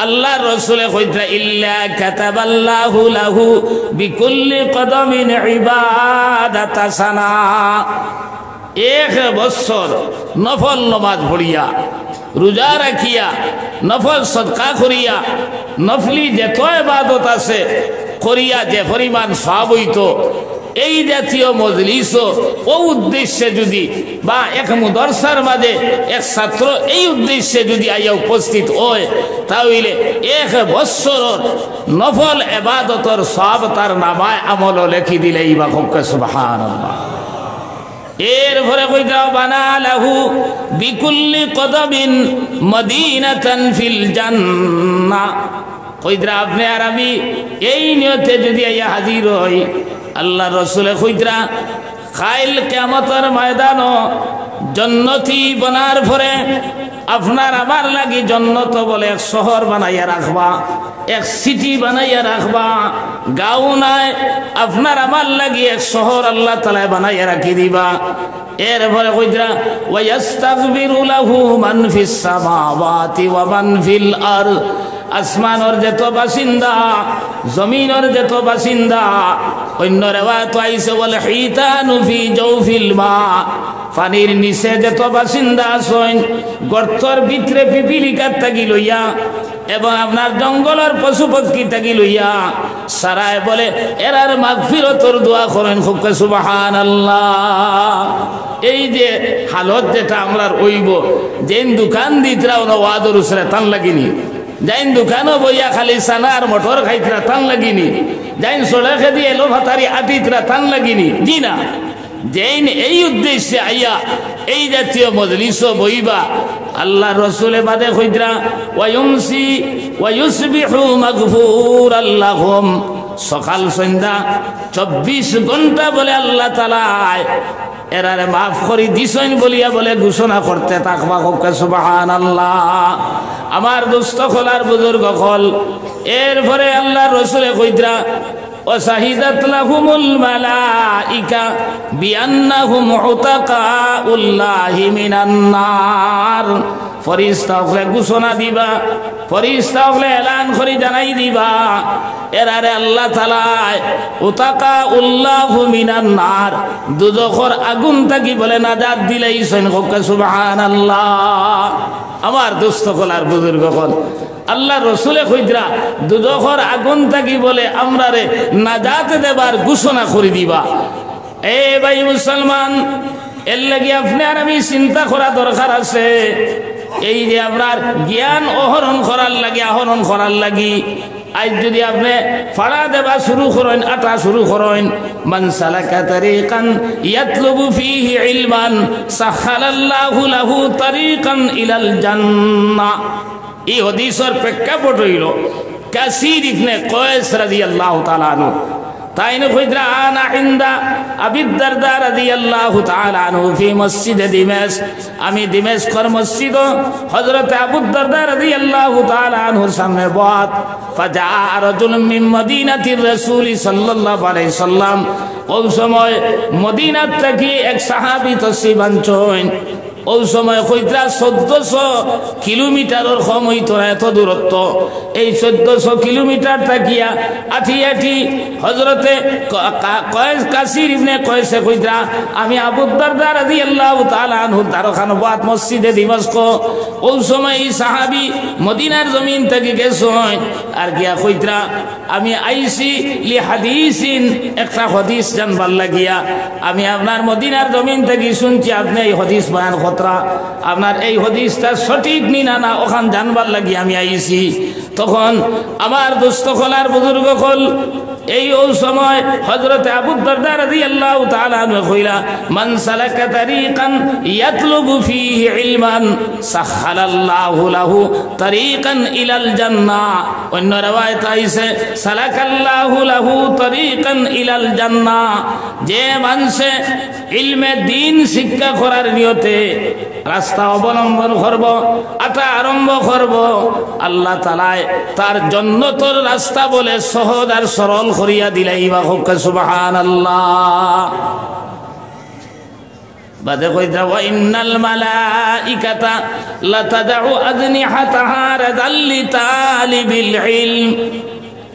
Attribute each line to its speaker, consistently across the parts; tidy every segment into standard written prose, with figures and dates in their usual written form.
Speaker 1: আল্লাহ রাসূলে কইতা ইল্লা কাতাবাল্লাহু লাহু বিকুল্লি কদমিন ইবাদাতা সানা। 1 বছর নফল নামাজ পড়িয়া, রোজা রাখিয়া, নফল সদকা করিয়া, নফলি যত ইবাদত আছে করিয়া যে পরিমাণ সওয়াব হইতো, এই জাতীয় মজলিস ও উদ্দেশ্যে যদি বা এক মুদরসার মাঝে এক ছাত্র এই উদ্দেশ্যে যদি আইয়া উপস্থিত হয়, তাহলে 1 বছর নফল ইবাদতর সওয়াব তার নামায় আমল লিখি দিলেই বা সুবহানাল্লাহ। এরপরে কইতাও বানা লাহু বিকুল্লি কদমিন মদিনাতান ফিল জান্নাহ। কইতরা আপনি আর আমি এই নিয়তে যদি আইয়া হাজির হই, আল্লাহ রাসূলে কইতরা কাল কিয়ামতের ময়দানও জান্নাতি বনার পরে আপনার আমার লাগি জান্নাত বলে এক শহর বানাইয়া রাখবা, এক সিটি বানাইয়া রাখবা। গাঁও নাই, আপনার আমার লাগি এক শহর আল্লাহ তাআলা বানাইয়া রাখি দিবা। এরপরে কইতরা ওয়ায়াস্তাগফিরু লাহু মান ফিস সামাওয়াতি ওয়া মান ফিল আরদ। আসমানের যত বাসিন্দা, জমিনের যত বাসিন্দা, অন্য রিওয়ায়াত আইছে বলে হিতানু ফি জাওফিল মা, পানির নিচে যত বাসিন্দা আছেন, গর্তর ভিতরে পিপিলিকার থাকি লইয়া এবং আপনার জঙ্গলের পশু পক্ষী থাকি লইয়া সারায় বলে এরার মাগফিরতর দোয়া করেন খুব সুবহানাল্লাহ। এই যে হালত যেটা আমরা হইব, যেন দোকান দিতরা ওয়াদর উসরে তান লাগিনি, যাইন দোকানও বইয়া খালি সানা আর মটর খাইতরা তান লাগিনি, যাইন সোলাখে দিয়ে এলো ভাতারি আটিতরা তান লাগিনি, জি না। যেইন এই উদ্দেশ্যে আইয়া এই জাতীয় মজলিস বইবা, আল্লাহ রাসূলে বাদে কইতরা ওয়ায়ুমসি ওয়ায়ুসবিহু মাগফুরাল লাহুম। সকাল সন্ধ্যা 24 ঘন্টা বলে আল্লাহ তাআলা এরারে মাফ করি দিছেন বলিয়া বলে ঘোষণা করতে থাকবা সুবহানাল্লাহ। আমার দোস্ত খোলার বুজুর্গ হল। এরপরে আল্লাহ রাসূলে কইতরা وشهدت لهم الملائكة بأنهم عتقاء الله من النار। ফরিস্তা হলে ঘোষণা দিবা, ফরিস্তা হলে এলান করে জানাই দিবা এরারে আল্লাহ তাআলা উতাকাউল্লাহু মিনান নার, দুজখের আগুন থেকে বলে নাজাত দিলেইছেন সুবহানাল্লাহ। আমার দোস্ত কলার বুজুর্গ কল, আল্লাহ রাসূলে কইতরা দুজখের আগুন থেকে বলে আমরারে নাজাত দেবার ঘোষণা করে দিবা। এ ভাই মুসলমান, এর লাগি আপনি আর আমি চিন্তা করা দরকার আছে। এই যে আপনার জ্ঞান আহরণ করার লাগি আজ যদি আপনি ফাড়া দেবা শুরু করেন, আটা শুরু করেন, মান সালাকা তারিকান ইয়াতলুবু ফীহি ইলমান সাখালাল্লাহু লাহু তারিকান ইলাল জান্নাহ। এই হাদিসের প্রেক্ষাপট হইল কাসির ইবনে কয়েস রাদিয়াল্লাহু তাআলা আনহু তাইনে কইতরা আনা ইনদা আবি দারদা রাদিয়াল্লাহু তাআলা আনহু ফি মসজিদে দিমাশক। আমি দিমাশকের মসজিদ হযরত আবু দারদা রাদিয়াল্লাহু তাআলা আনহুর সামনে বাত ফাজা রাজুলুম মিন মদিনাতির রাসূল সাল্লাল্লাহু আলাইহি সাল্লাম। ওই সময় মদিনা থেকে এক সাহাবী তশরিফ আনছেন। ওই সময় কইতরা 1400 কিলোমিটারের কম হইতো এত দূরত্ব। এই 1400 কিলোমিটার থাকিয়া আঠি হযরতে কয়েস কাসির ইবনে কয়েসে কইতরা আমি আবু দারদা রাদিয়াল্লাহু তাআলা আনহু দারখানবাত মসজিদে দিমাশক। ওই সময় এই সাহাবী মদিনার জমিন থেকে গেছেন আর গিয়া কইতরা আমি আইসি লি হাদিসিন, একটা হাদিস জানবার লাগিয়া আমি আপনার মদিনার জমিন থেকে শুনছি আপনি এই হাদিস বয়ান খতরা, আপনার এই হাদিসটা সঠিক নিনা না ওখান জানবার লাগি আমি আইছি। তখন আমার দোস্ত খোলার বুজুর্গ হল এই ওই সময় হযরত আবু দারদা রাদিয়াল্লাহু তাআলা আনহু কইলা মান সালাকা তারিকান ইয়াতলুবু ফীহি ইলমান সাখালাল্লাহু লাহু তারিকান ইলাল জান্নাহ। অন্য riwayat আইছে সালাকাল্লাহু লাহু তারিকান ইলাল জান্নাহ। যে মানুষে ইলমে দ্বীন শিক্ষা করার নিয়তে রাস্তা অবলম্বন করব, আটা আরম্ভ করব, আল্লাহ তাআলা তার জান্নাতের রাস্তা বলে সহজ আর সরল করিয়া দিলাই বা সুবহানাল্লাহ। বাদে কইতা ওয়া ইন্নাল মালাইকাতা লাতাদউ আজনিহাতাহা রাদাল লিতালিবিল ইলম।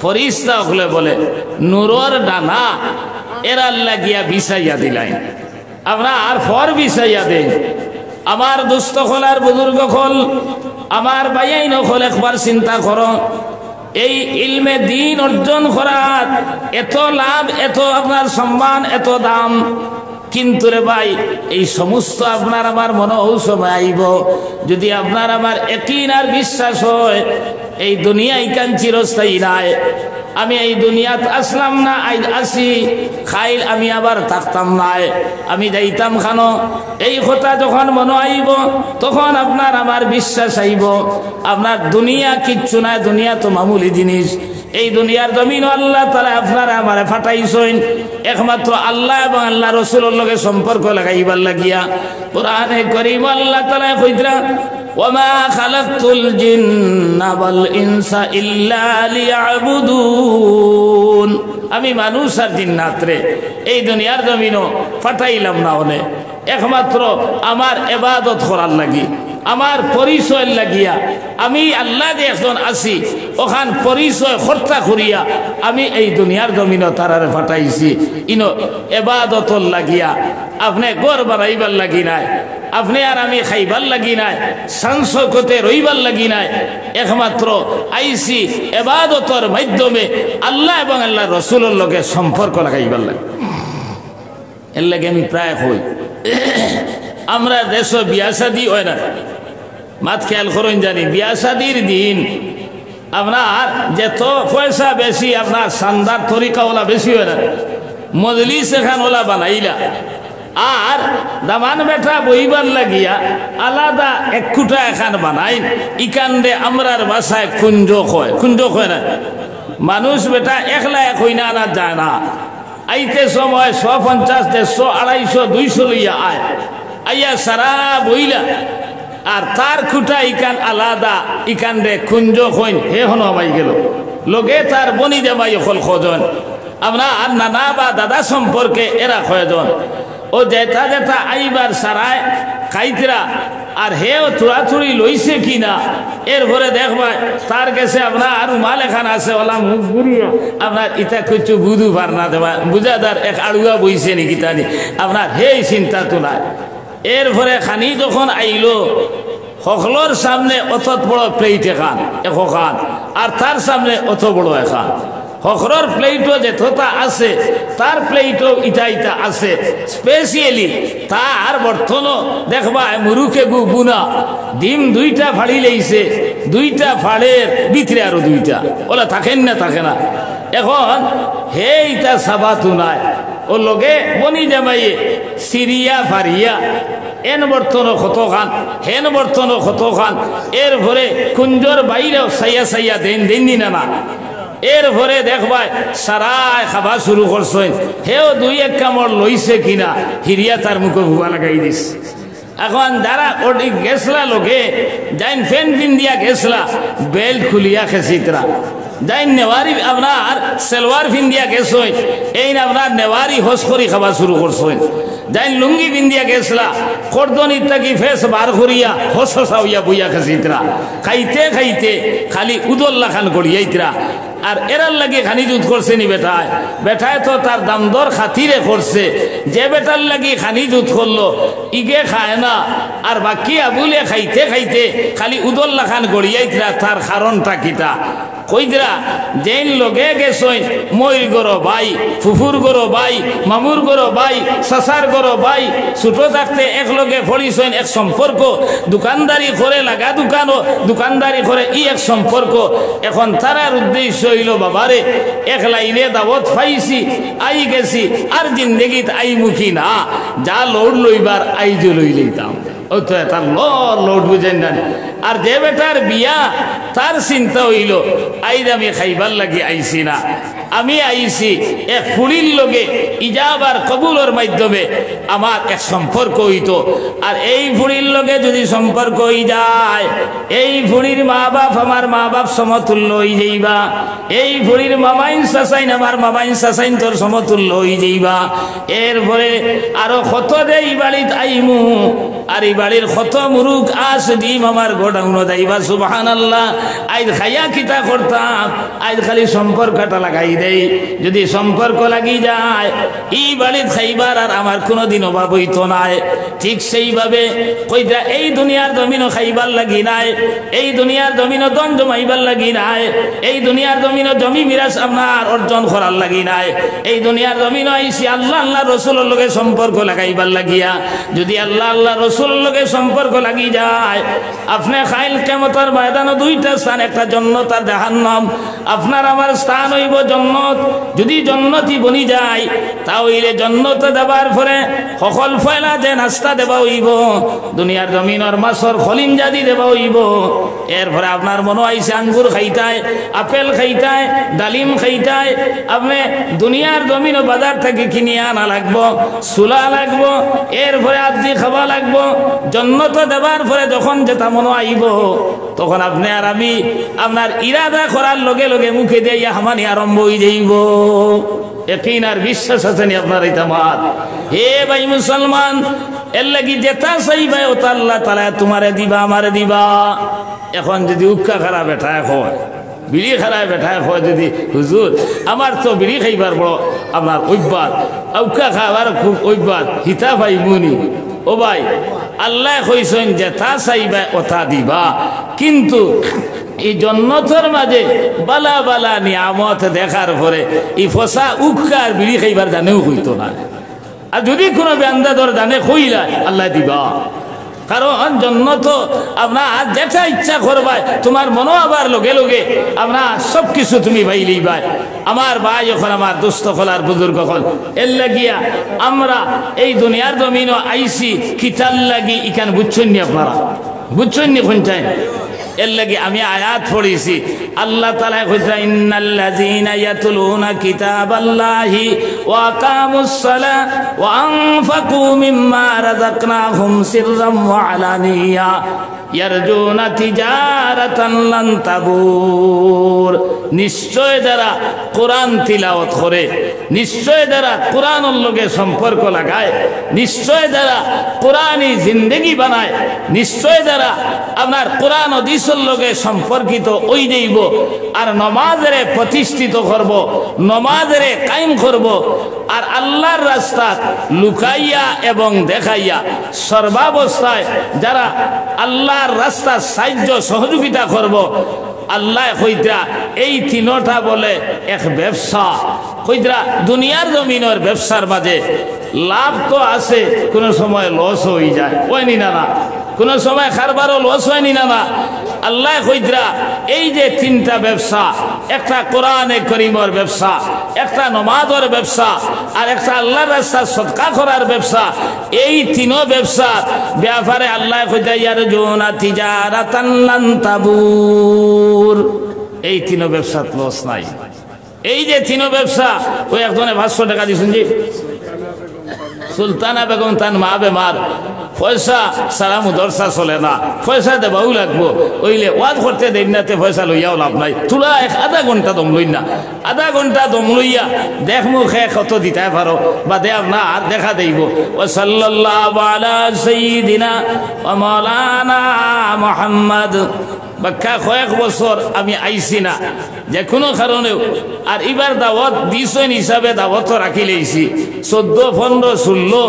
Speaker 1: ফেরেশতা হলে বলে নূরের ডানা এরা লাগিয়া বিছাইয়া দিলাই, আমরা আর ফর বিছাইয়া দেই। আমার দুস্থ হল আর বুজুর্গ হল, আমার ভাইয়াই নকল, একবার চিন্তা করো এই ইলমে দ্বীন অর্জন করার এত লাভ, এত আপনার সম্মান, এত দাম, কিন্তু রে ভাই এই সমস্ত আপনার আমার মনে সময় আইব যদি আপনার আমার ইয়াকিন আর বিশ্বাস হয় এই দুনিয়া ইকান চিরস্থায়ী নাই। আমি এই দুনিয়াত আসলাম না, আজ আসি, খাইল আমি আবার থাকতাম নাই, আমি যাইতাম খানো। এই কথা যখন মনে আইব তখন আপনার আমার বিশ্বাস আইব আপনার দুনিয়া কিচ্ছু নাই, দুনিয়া তো মামুলি জিনিস। এই দুনিয়ার জমিন আল্লাহ তাআলা আপনারা আমারে ফাটাইছেন একমাত্র আল্লাহ এবং আল্লাহ রাসূলের লগে সম্পর্ক লাগাইবার লাগিয়া। কোরআনে কারীম আল্লাহ তাআলা কইরা ওয়ামা খালাকতুল জিন্না ওয়াল ইনসা ইল্লা লিয়াবুদুন, আমি মানুষ আর জিন্নাতরে এই দুনিয়ার জমিনও ফাটাইলাম না হলে একমাত্র আমার ইবাদত করার লাগি, আমার পরিচয় লাগিয়া। আমি আল্লাহ যে এখন আছি ওখান পরিচয় কর্তা করিয়া আমি এই দুনিয়ার জমিনও তারারে ফাটাইছি ইনো ইবাদতর লাগিয়া। আপনি গড় বাড়াইবার লাগি নাই, আপনি আর আমি খাইবার লাগি নাই, সংসকতে রইবার লাগি নাই, একমাত্র আইসি ইবাদতর মাধ্যমে আল্লাহ এবং আল্লাহ রসুলের লগে সম্পর্ক লাগাইবার লাগে। এর লাগে আমি প্রায় হই আমরা দেশ বিয়া শাদী হয় না, মাত খেয়াল করুন জানি বিয়া শাদীর দিন আপনার যেত পয়সা বেশি আপনার শানদার তরিকাওয়ালা বেশি হয় না, মজলিস এখান ওলা বানাইলা আর দামান বেটা বইবার লাগিয়া আলাদা এক কুটা এখান বানাই, ইকান্দে আমরার বাসায় কুঞ্জ কয় না। মানুষ বেটা একলা এক হই না আনা যায় না, আইতে সময় 150, 150, 250, 200 লইয়া আয়, আইয়া সারা বইলা আর তার খুঁটা ইকান আলাদা, ইকান রে কুঞ্জ কইন হে হন হবাই গেল লোকে তার বনি দেবাই হল খজন, আমরা আর নানা বা দাদা সম্পর্কে এরা কয়জন ও যেটা যেটা আইবার সারায় খাইতরা আর হেও চুড়াচুড়ি লইছে কিনা এরপরে দেখবা তার কাছে আপনার আর মাল এখান আছে ওলা মুখ ঘুরিয়া আপনার ইটা কিছু বুধু পার না দেবা বুঝাদার এক আড়ুয়া বইছে নাকি তানি আপনার হেই চিন্তা তো নাই। এরপরে খানি যখন আইলো সকলের সামনে অত বড় প্লেট এখান আর তার সামনে অত বড় এখান, হকরর প্লেটও যেটা আছে তার প্লেটও ইটা আছে স্পেশালি তার বর্তনও দেখবা মুরুকে গু বুনা ডিম 2টা ফাড়ি লইছে, 2টা ফাড়ের ভিতরে আরো 2টা ওলা থাকেন না থাকে না। এখন হেইটা সাবাতু নাই ও লগে বনি জামাইয়ে সিরিয়া ফারিয়া এন বর্তন কত খান হেন বর্তন কত খান এরপরে কুঞ্জর বাইরেও সাইয়া দেন না এরপরে দেখবাই সারাই খাবা শুরু করছেন, হেও 2-1 কামড় লইছে কিনা হিরিয়া তার মুখে ভুয়া লাগাই দিস। এখন যারা ওটি গেছলা লোকে যাইন ফ্যান ফিন দিয়া গেছলা বেল্ট খুলিয়া খেসিতরা যাইন নেওয়ারি আপনার সেলওয়ার ফিন দিয়া গেছই এই আপনার নেওয়ারি হোস করি খাবা শুরু করছেন, যাইন লুঙ্গি ফিন দিয়া গেছলা কর্দনি থাকি ফেস বার করিয়া হোস হইয়া বইয়া খেসিতরা খাইতে খালি উদল্লা খান করিয়াইতরা। আর এরার লাগে খানি দুধ করছে নি বেটায় তো তার দাম দর খাতিরে করছে, যে বেটার লাগি খানি দুধ করলো ইগে খায় না আর বাকি আবুলে খাইতে খালি উদল্লা খান গড়িয়াইতরা। তার কারণটা কিতা কইদরা যেন লগে গেছই মই গরো ভাই, ফুফুর গরো ভাই, মামুর গরো ভাই, সাসার গরো ভাই, ছোট থাকতে এক লগে ফড়িছইন এক সম্পর্ক, দোকানদারি করে লাগা দোকানও দোকানদারি করে এক সম্পর্ক। এখন তারার উদ্দেশ্য হইল বাবারে এক লাইনে দাওয়াত পাইছি আই গেছি আর জিন্দগিত আই মুখী না, যা লোড লইবার আইজো লই লইতাম ও তো তার লোড বুঝেন না। আর যে বেটার বিয়া তার চিন্তা হইল আইজ আমি খাইবার লাগি আইছি না, আমি আইছি এক ফুড়ির লগে ইজাবার কবুলের মাধ্যমে আমার এক সম্পর্ক হইতো। আর এই ফুড়ির লগে যদি সম্পর্ক হই যায়, এই ফুড়ির মা বাপ আমার মা বাপ সমতুল্য হয়ে যাইবা, এই ফুড়ির মামাইন চাচাইন আমার মামাইন চাচাইন তোর সমতুল্য হয়ে যাইবা। এরপরে আরো কত দে এই বাড়িতে আইমু, আর এই বাড়ির কত মুরুখ আস ডিম আমার গোডাউন যাইবা। সুবহানাল্লাহ। আজ খাইয়া কিতা করতাম, আজ খালি সম্পর্কটা লাগাই দেই। যদি সম্পর্ক লাগি যায় এই বাড়িতে খাইবার আর আমার কোনোদিন অভাব হইতো নাই। ঠিক সেইভাবে কইতা এই দুনিয়ার জমিনও খাইবার লাগি নাই, এই দুনিয়ার জমিনও দন জমাইবার লাগি নাই, এই দুনিয়ার জমিনও জমি মিরাজ আপনার অর্জন করার লাগি নাই। এই দুনিয়ার জমিনও আইসি আল্লাহ আল্লাহ রসুলের লগে সম্পর্ক লাগাইবার লাগিয়া। যদি আল্লাহ আল্লাহ রসুলের লগে সম্পর্ক লাগি যায়, আপনি খাইল কিয়ামতের ময়দানে দুইটা স্থান, একটা জান্নাত আর জাহান্নাম। আপনার আমার স্থান হইব জান্নাত। যদি জান্নাতি বনি যায় তাহলে জান্নাতে দেবার পরে সকল ফয়লা যে নাস্তা দেবা হইব, দুনিয়ার জমিনের মাছর খলিম জাদি দেবা হইব। এরপরে আপনার মনে আইসে আঙ্গুর খাইতায়, আপেল খাইতায়, ডালিম খাইতায়। আপনি দুনিয়ার জমিন বাজার থেকে কিনে আনা লাগবো, সুলা লাগবো, এরপরে আদি খাওয়া লাগবো। জান্নাতে দেবার পরে যখন যেটা মনে আইব, তখন আপনি আর আমি আপনার ইরাদা করার লগে লগে মুখে দিয়ে হামানি আরম্ভ হয়ে যাইব। একিন আর বিশ্বাস আছে নি আপনার এটা মাত? হে ভাই মুসলমান, এর লাগি যেটা চাইবে ওটা আল্লাহ তাআলা তোমারে দিবা, আমারে দিবা। এখন যদি উক্কা খারাপ বেঠায় হয়, বিড়ি খারাপ বেঠায় হয়, যদি হুজুর আমার তো বিড়ি খাইবার বড় আপনার অভ্যাস, উক্কা খাবার খুব অভ্যাস, হিতা ভাই মুনি। ও ভাই, আল্লাহ কইছেন যেটা চাইবে ওটা দিবা, কিন্তু এই জন্নতর মাঝে বালা বালা নিয়ামত দেখার পরে এই ফসা উক্কার বিড়ি খাইবার জানেও হইতো না। আর যদি কোনো বান্দাদর জানে কইলা আল্লাহ দিবা, কারণ জন্নত আপনার যেটা ইচ্ছা করবাই তোমার মনো আবার লগে লগে আপনার সব কিছু তুমি পাইলেই ভাই। আমার ভাই এখন আমার দুস্থ হল আর বুজুর্গ হল, এর লাগিয়া আমরা এই দুনিয়ার জমিনও আইসি কিতাল লাগি ইখান বুঝছেন নি? আপনারা বুঝছেন নি? কোনটাই এর লাগে আমি আয়াত পড়েছি। আল্লাহ তাআলা কইতা ইন্নাল্লাযীনা ইয়াতলুনা কিতাবাল্লাহি ওয়া আকামুস সালাহ ওয়া আনফাকু মিম্মা রাযাকনাহুম সিররাম ওয়া আলানিয়া ইয়ারজুনা তিজারাতান লান তাবুর। নিশ্চয় যারা কোরআন তিলাওয়াত করে, নিশ্চয় যারা কোরআনের লগে সম্পর্ক লাগায়, নিশ্চয় যারা কোরআনী জিন্দেগি বানায়, নিশ্চয় যারা আপনার কোরআন হাদিসের লগে সম্পর্কিত ওই দেব আর নমাজের প্রতিষ্ঠিত করব, নমাজের কায়েম করব, আর আল্লাহর রাস্তা লুকাইয়া এবং দেখাইয়া সর্বাবস্থায় যারা আল্লাহর রাস্তা সাহায্য সহযোগিতা করব। আল্লাহ কইতা এই তিনটা বলে এক ব্যবসা। কইতা দুনিয়ার জমিনের ব্যবসার মাঝে লাভ তো আছে, কোনো সময় লস হয়ে যায়, হয়নি না? না কোন সময় খারবারও লস হয়নি না? না। আল্লাহ কইতা এই যে তিনটা ব্যবসা, একটা কোরআনে কারীমের ব্যবসা, একটা নামাজের ব্যবসা, আর একটা আল্লাহর রাস্তায় সদকা করার ব্যবসা, এই তিনও ব্যবসার ব্যাপারে আল্লাহ কইতা ইয়ারজুনা তিজারাতান লান তাবুর। এই তিনও ব্যবসাত লস নাই। এই যে তিনও ব্যবসা, ওই একজনে 500 টাকা দিয়েছেন জি, সুলতানা বেগম তান মা বেমার, পয়সা সারা মুদরসা চলে না, পয়সা দেবাও লাগবো। ওইলে ওয়াজ করতে দেন নাতে পয়সা লইয়াও লাভ নাই। তোলা আধা ঘন্টা দম লই না, আধা ঘন্টা দম লইয়া দেখ মুখে কত দিতে পারো বা দেব না আর দেখা দেব। ও সাল্লাল্লাহু আলা সাইয়্যিদিনা ওয়া মাওলানা মুহাম্মদ। বাক্কা কয়েক বছর আমি আইসি না যে কোনো কারণেও, আর এবার দাওয়াত দিছেন হিসাবে দাওয়াত রাখি লেছি। 14, 15, 16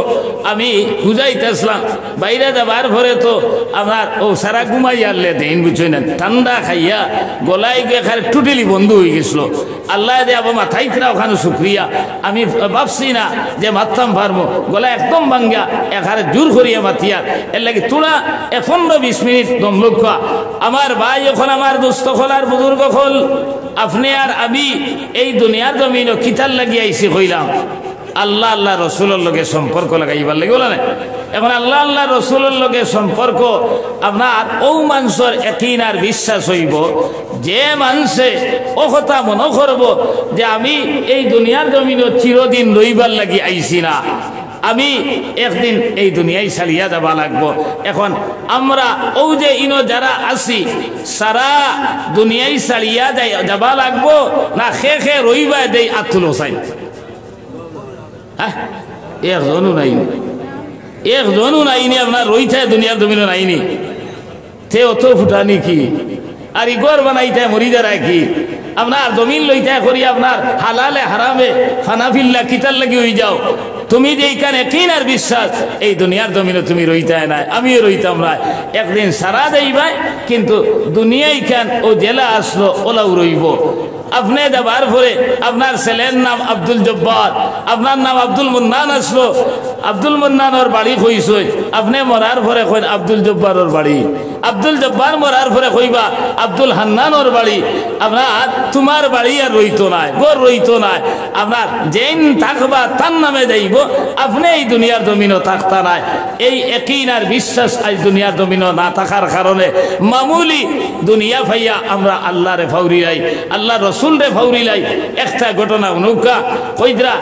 Speaker 1: আমি বুঝাইতেছিলাম বাইরে যাবার পরে তো আমার ও সারা ঘুমাই আনলে দিন বুঝছেন না, ঠান্ডা খাইয়া গলায় গিয়ে খালি টোটালি বন্ধ হয়ে গেছিল। আল্লাহ দে আবার মাথায় ফেরা ওখানে শুক্রিয়া। আমি ভাবছি না যে মারতাম পারবো, গলা একদম ভাঙ্গা এখানে জোর করিয়া মাতিয়া। এর লাগে তোরা 15-20 মিনিট দম লক্ষ্য। আমার ভাই এখন আমার দুস্থ হল আর বুজুর্গ হল, আপনি আর আমি এই দুনিয়ার জমিনও কিতাল লাগিয়ে আইসি হইলাম আল্লাহ আল্লাহ রসুলের লগে সম্পর্ক লাগাইবার লাগে বলে না। এখন আল্লাহ আল্লাহ রসুলের লগে সম্পর্ক আপনার ও মানুষের একদিন আর বিশ্বাস হইব যে মানুষে ও কথা মনে করব যে আমি এই দুনিয়ার জমিনে চিরদিন রইবার লাগি আইছি না, আমি একদিন এই দুনিয়ায় ছাড়িয়া যাবা লাগবো। এখন আমরা ও যে ইনো যারা আছি সারা দুনিয়ায় ছাড়িয়া যাবা লাগবো না খে খে রইবা দেই আতুল হোসাইন? হ্যাঁ, একজনও নাইনি, একজনও নাইনি আপনার রইথায় দুনিয়ার জমিনে নাইনি। তে অত ফুটানি কি আর ইগর বানাইতায় মরিদা রাখি আপনার জমিন লইতায় করি আপনার হালালে হারামে ফানাফিল্লা কিতার লাগি হয়ে যাও। তুমি যে এইখানে কিন আর বিশ্বাস এই দুনিয়ার জমিনে তুমি রইতায় নাই, আমিও রইতাম না। একদিন সারা যাইবাই কিন্তু দুনিয়ায় খান ও জেলা আসলো ওলাও রইব। আপনি যাবার পরে আপনার ছেলের নাম আব্দুল জব্বার, আপনার নাম আব্দুল মুন্নান আসলো। আব্দুল মুন্নানোর বাড়ি কইসই, আপনি মরার পরে কইন আব্দুল জব্বারের বাড়ি। আব্দুল জব্বার মরার পরে কইবা আব্দুল হান্নানোর বাড়ি। আপনার তোমার বাড়ি আর রইতো নাই, গোর রইতো নাই। আপনার যেন থাকবা তার নামে যাইব, আপনি এই দুনিয়ার জমিনও থাকতা নাই। এই একইন আর বিশ্বাস আজ দুনিয়ার জমিনও না থাকার কারণে মামুলি দুনিয়া ভাইয়া আমরা আল্লাহরে ফাউরি লাই, আল্লাহ রসুল রে ফাউরি লাই। একটা ঘটনা নৌকা কইদরা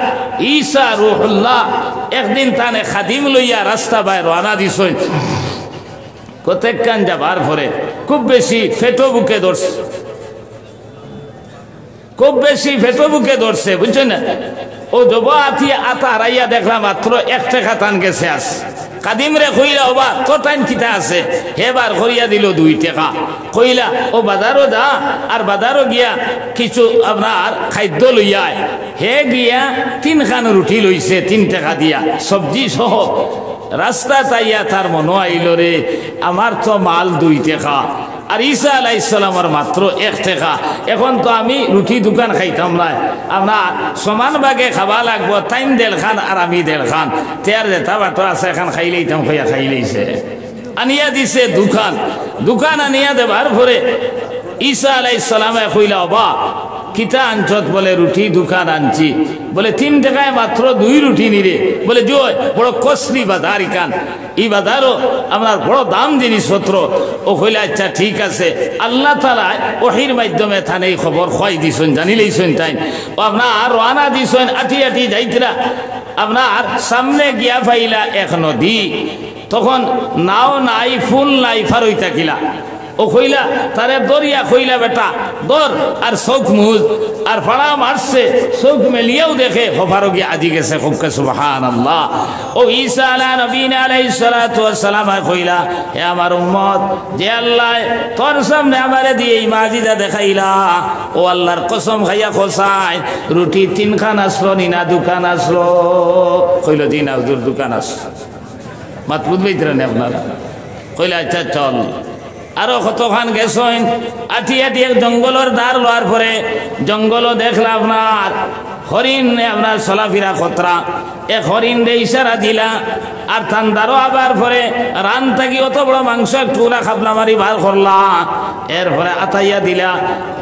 Speaker 1: ঈসা রুহুল্লাহ একদিন তানে খাদিম লইয়া রাস্তা বাই রানা দিছই। কতক্ষণ যাবার পরে খুব বেশি ফেটো বুকে ধরছে, খুব বেশি ফেটো বুকে ধরছে, বুঝছেন না? ও জব আতিয়া আতা হারাইয়া দেখলাম মাত্র 1 টাকা টান গেছে আস। কাদিম রে কইলা ওবা তো টাইম কিতা আছে, হেবার করিয়া দিল 2 টাকা। কইলা ও বাজারও যা, আর বাজারও গিয়া কিছু আপনার খাদ্য লইয়া। হে গিয়া 3 খান রুটি লইছে 3 টাকা দিয়া, সবজি সহ। রাস্তা তাইয়া তার মনে আইল রে আমার তো মাল 2 টাকা, আর ঈসা আলাইহিস সালামের মাত্র 1 টাকা। এখন তো আমি রুটি দোকান খাইতাম না, আপনার সমান ভাগে খাওয়া লাগবো। টাইম 1.5 খান আর আমি 1.5 খান। তেয়ার যেটা বাটো আছে এখন খাইলেইতাম, খাইয়া খাইলেইছে। আনিয়া দিছে দোকান আনিয়া দেবার পরে ঈসা আলাইহিস সালামে কইলা বাবা কিতা আনছত? বলে রুটি দোকান আনছি। বলে 3 টাকায় মাত্র 2 রুটি নিরে। বলে জয় বড় কসলি বাজার ইকান, এই বাজারও আপনার বড় দাম জিনিসপত্র। ও কইলা আচ্ছা ঠিক আছে। আল্লাহ তাআলা ওহির মাধ্যমে থানে এই খবর খয় দিছেন, জানিলেইছেন তাই। ও আপনার রানা দিছেন আটি আটি যাইতরা। আপনার সামনে গিয়া পাইলা এক নদী, তখন নাও নাই ফুল নাই ফারই থাকিলা। ও কইলা তারে দরিয়া কইলা বেটা দর, আর চোখ মুজ আর ফাড়া মারছে, চোখ মেলিয়াও দেখে হফারো গিয়ে আজি গেছে। খুবকে সুবহানাল্লাহ। ও ঈসা আলা নবীনা আলাইহিস সালাতু ওয়াস সালাম কইলা হে আমার উম্মত, যে আল্লাহ তোর সামনে আমারে দিয়ে এই মাজিদা দেখাইলা, ও আল্লাহর কসম খাইয়া খোসাই রুটি 3 খান আসলো নিনা দোকান আসলো। কইল দিন হুজুর দোকান আসলো। মাত বুঝবেইতরা না আপনারা? কইলা আচ্ছা চল। আরো কতখান গেছেন আটি আটি এক জঙ্গলের দ্বার লওয়ার পরে জঙ্গলও দেখলা আপনার হরিণ আপনার চলাফেরা খতরা। এক হরিণ রে ইশারা দিলা, আর ঠান্ডারও আবার পরে রান থাকি অত বড় মাংস টুকরা খাবলা মারি বার করলা। এরপরে আতাইয়া দিলা,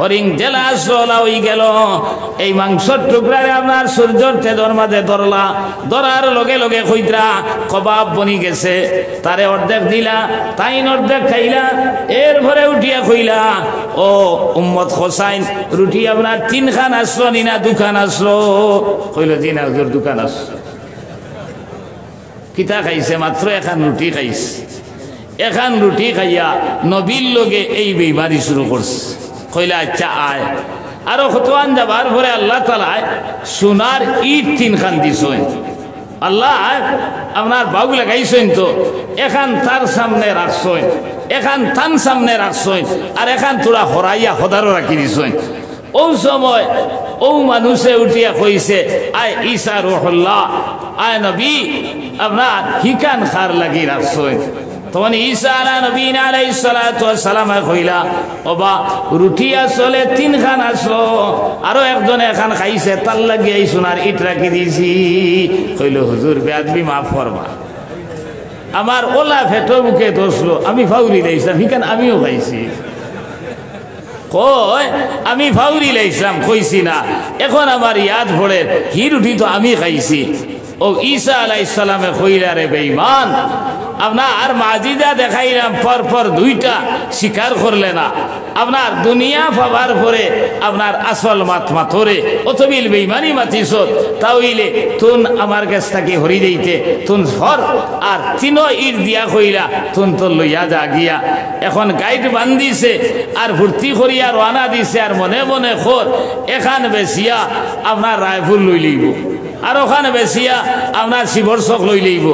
Speaker 1: হরিণ জেলা আসলা হয়ে গেল। এই মাংসর টুকরারে আপনার সূর্যর তেজর মাঝে ধরলা, ধরার লগে লগে কইতরা কবাব বনি গেছে। তারে অর্ধেক দিলা, তাইন অর্ধেক খাইলা। এরপরে উঠিয়া কইলা ও উম্মত হোসাইন রুটি আপনার 3 খান আসলো নিনা দোকান আসলো। কইল দিন হুজুর দোকান আসলো। কিতা খাইছে? মাত্র 1 খান রুটি খাইছে। 1 খান রুটি খাইয়া নবীর লগে এই বেইমানি শুরু করছে। কইলা আচ্ছা আয়। আরো কতক্ষণ যাবার পরে আল্লাহ তাআলা সোনার ইট 3 খান দিছেন। আল্লাহ আপনার বাবু লাগাইছেন তো, এখান তার সামনে রাখছেন, এখান তান সামনে রাখছেন, আর এখান তোরা হরাইয়া হদারও রাখি দিছেন। ও সময় ও মানুষে উঠিয়া কইছে আয় ঈসা রুহুল্লাহ, আয় নবী আপনার হিকান খার লাগি রাখছেন। তখন ঈসা আলা নবীনা আলাইহিস সালাতু ওয়াস সালাম কইলা ওবা রুটি আসলে 3 খান আসলো, আরো একজনে এখান খাইছে তার লাগি এই সোনার ইট রাখি দিয়েছি। কইল হুজুর বেয়াদবি মাফ করবা, আমার ওলা ফেটো বুকে দোষলো, আমি ফাউরি লাইছিলাম হিকান আমিও খাইছি। কয় আমি ফাউরি লাইছিলাম কইছি না, এখন আমার ইয়াদ পড়ে হি রুটি তো আমি খাইছি। ও ঈসা আলাইহিস সালামে কইলা রে বেঈমান আপনার মাজিদা দেখাইলাম পরপর দুইটা স্বীকার করলে না আপনার দুনিয়া পাবার পরে আপনার আসল মাথরে অতবিল বেইমানি মাতিস তাইলে তুন আমার কাছ থেকে হরি দিতে তুন সর আর তিনো ইট দিয়া কইলা তুন তো লইয়া যা গিয়া এখন গাইড বান্ধিছে আর ভর্তি করিয়া রানা দিছে আর মনে মনে খোর এখান বেশিয়া আপনার রায়পুর লই লইব আর ওখানে বেশিয়া আপনার শিবরচক লই লইব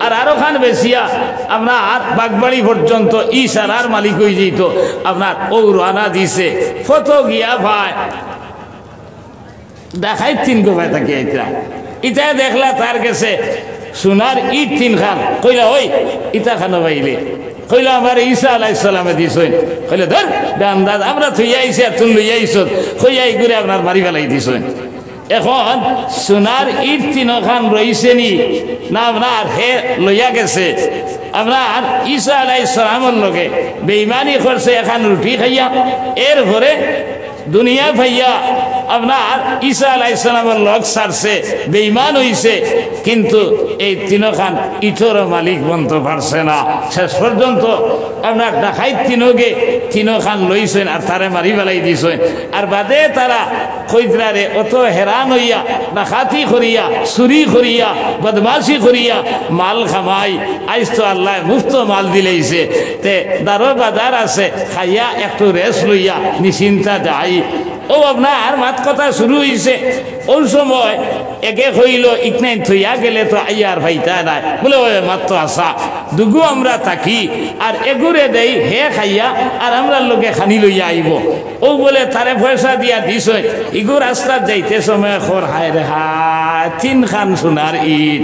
Speaker 1: আর ওখানে বেশিয়া আপনার বাগবাড়ি পর্যন্ত ইশারার মালিক হয়ে যেত আপনার ও রানা দিছে ফটো গিয়া ভাই দেখাই তিন গোভাই থাকি ইটা দেখলা তার কাছে সোনার ইট তিন খান কইলা ওই ইটা খানো পাইলে কইলা আমার ঈসা আলাইহিস সালামে দিছই কইলা ধর আন্দাজ আমরা থইয়া আইছি আর তুই লইয়া আইছ কইয়াই করে আপনার মারি ফেলাই দিছই এখন সোনার ইট তিন খান রইছে নি না আপনার হে লইয়া গেছে আপনার ঈসা আলাইহিস সালামের লগে বেঈমানি করছে এখন রুটি খাইয়া এর ঘরে দুনিয়া ভাইয়া আপনার ঈসা আলাইহিস সালামের লগ সারছে বেঈমান হইছে কিন্তু এই তিনখান ইটর মালিক বনতে পারছে না শেষ পর্যন্ত আপনার ডাকাইত তিনখান লইছেন আর তারে মারি ফেলাই দিছেন আর বাদে তারা কইদ্রারে অত হেরান হইয়া ডাকাতি করিয়া চুরি করিয়া বদমাশি করিয়া মাল খামাই আইস তো আল্লাহ মুফত মাল দিলেইছে তে দারো বাজার আছে খাইয়া একটু রেস্ট লইয়া নিশ্চিন্তা যাই ও আপনার মাত কথা শুরু হয়েছে ওই সময় একে হইল ইকনাই থইয়া গেলে তো আইয়ার ভাইতা নাই বলে ওই মাত্র আসা দুগু আমরা থাকি আর এগুরে দেই হে খাইয়া আর আমরা লোকে খানি লইয়া আইব ও বলে তারে পয়সা দিয়া দিস ইগু রাস্তার যাইতে সময় খর হায় রে হায় তিন খান সোনার ইট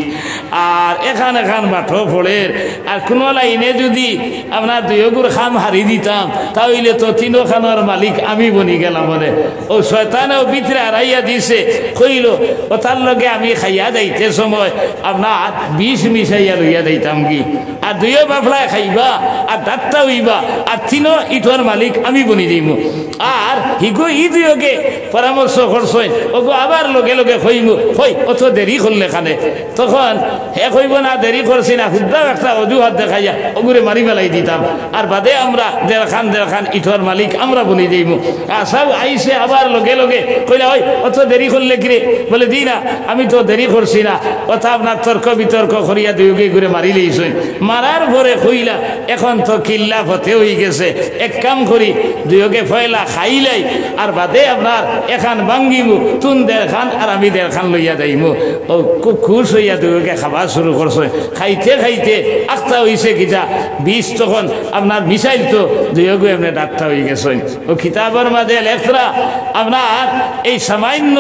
Speaker 1: আর এখান বাঠো ফোড়ের আর কোনো লাইনে যদি আপনার দুইগুর খাম হারি দিতাম তাহলে তো তিনখানোর মালিক আমি বনি গেলাম বলে ও শয়তানেও ভিতরে হারাইয়া দিছে কইল ও তার লগে আমি খাইয়া যাইতে সময় আপনার বিষ মিশাইয়া লইয়া যাইতাম কি আর দুইও বাফলায় খাইবা আর দাঁতটা হইবা আর তিনও ইটর মালিক আমি বনি দিব আর হিগো ই দুইকে পরামর্শ করছেন ওগো আবার লগে লগে কইব কই অত দেরি করলে খানে তখন হে কইব না দেরি করছি না হুদ্দাও একটা অজুহাত দেখাইয়া ওগুরে মারি ফেলাই দিতাম আর বাদে আমরা দেড় খান ইটর মালিক আমরা বনি দিব সব আইসে আবার লগে লগে কইলা ওই অত দেরি করলে কিরে বলে দি না আমি তো দেরি করছি না কথা আপনার তর্ক বিতর্ক করিয়া দুইকে ঘুরে মারি লইছেন মারার পরে কইলা এখন তো কিল্লা ফতে হয়ে গেছে এক কাম করি দুইকে ফয়লা খাইলাই আর বাদে আপনার এখান ভাঙ্গিব তুন দেড় খান আর আমি দেড় খান লইয়া যাইব ও খুব খুশ হইয়া দুইকে খাবার শুরু করছে খাইতে খাইতে আখতা হইছে কিতা বিষ তখন আপনার মিসাইল তো দুইকে এমনি ডাক্তার হয়ে গেছেন ও কিতাবের মাঝে লেখরা আপনার এই সামান্য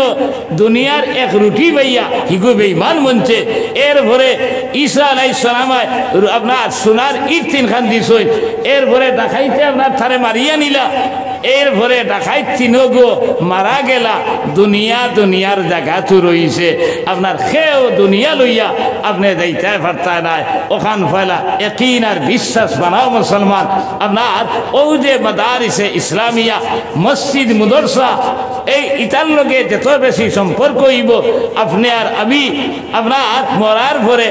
Speaker 1: দুনিয়ার এক রুটি পাইয়া হিগু বেঈমান মনছে এর ভরে ঈসা আলাইহিস সালামায় আপনার সোনার ইট তিন খান দিছই এর ভরে ডাকাইতে আপনার থারে মারিয়া নিলা এর ভরে ডাকাইত তিনগো মারা গেলা দুনিয়ার জায়গা তো রইছে আপনার খেয়েও দুনিয়া লইয়া আপনি যাইতে পারতা নাই ওখান ফেলা ইয়াকিন আর বিশ্বাস বানাও মুসলমান আপনার ও যে মাদারিসে ইসলামিয়া মসজিদ মুদরসা এই ইতার লগে যত বেশি সম্পর্ক হইব আপনি আর আমি আপনার মরার পরে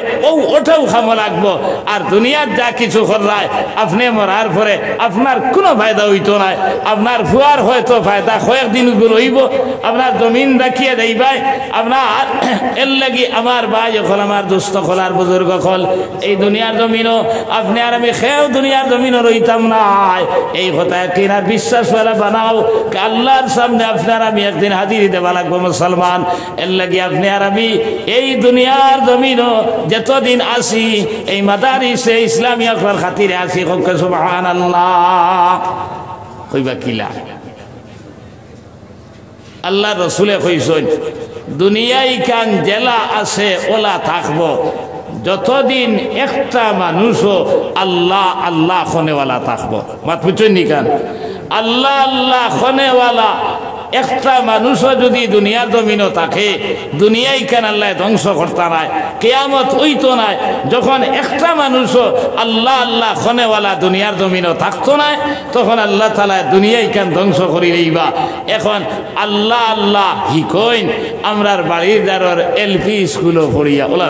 Speaker 1: ওটাও খামো লাগবো আর দুনিয়ার যা কিছু করায় আপনি মরার পরে আপনার কোনো ফায়দা হইতো নাই আপনার ফুয়ার হয়তো ফায়দা কয়েকদিন রইব আপনার জমিন দেখিয়ে দেইবাই আপনার এর লাগি আমার ভাই যখন আমার দুস্থ খোলার বুজুর্গ খল এই দুনিয়ার জমিনও আপনি আর আমি খেয়েও দুনিয়ার জমিনও রইতাম নাই এই কথা কিনার বিশ্বাস বানাও আল্লাহর সামনে আপনার আমি একদিন হাজিরি দেওয়া লাগবো মুসলমান এর লাগি আপনি আর আমি এই দুনিয়ার জমিনও যতদিন আসি এই মাদারিসে ইসলামিয়া খাতিরে আসি সুবহানাল্লাহ কইবা কিলা আল্লাহ রসুলে কইছেন দুনিয়ায় কান জেলা আছে ওলা থাকবো যতদিন একটা মানুষও আল্লাহ আল্লাহ খনেওয়ালা থাকবো মাত বুঝছেন নি কান আল্লাহ আল্লাহ খনেওয়ালা একটা মানুষও যদি দুনিয়ার জমিনও থাকে দুনিয়ায় কেন আল্লাহ ধ্বংস করতে নাই কিয়ামত হইতো নাই যখন একটা মানুষও আল্লাহ আল্লাহ খনেওয়ালা দুনিয়ার জমিনও থাকতো না তখন আল্লাহ তাআলা দুনিয়ায় কেন ধ্বংস করি লইবা এখন আল্লাহ আল্লাহ হিকইন আমরার বাড়ির দ্বারর এলপি স্কুলও পড়িয়া ওলা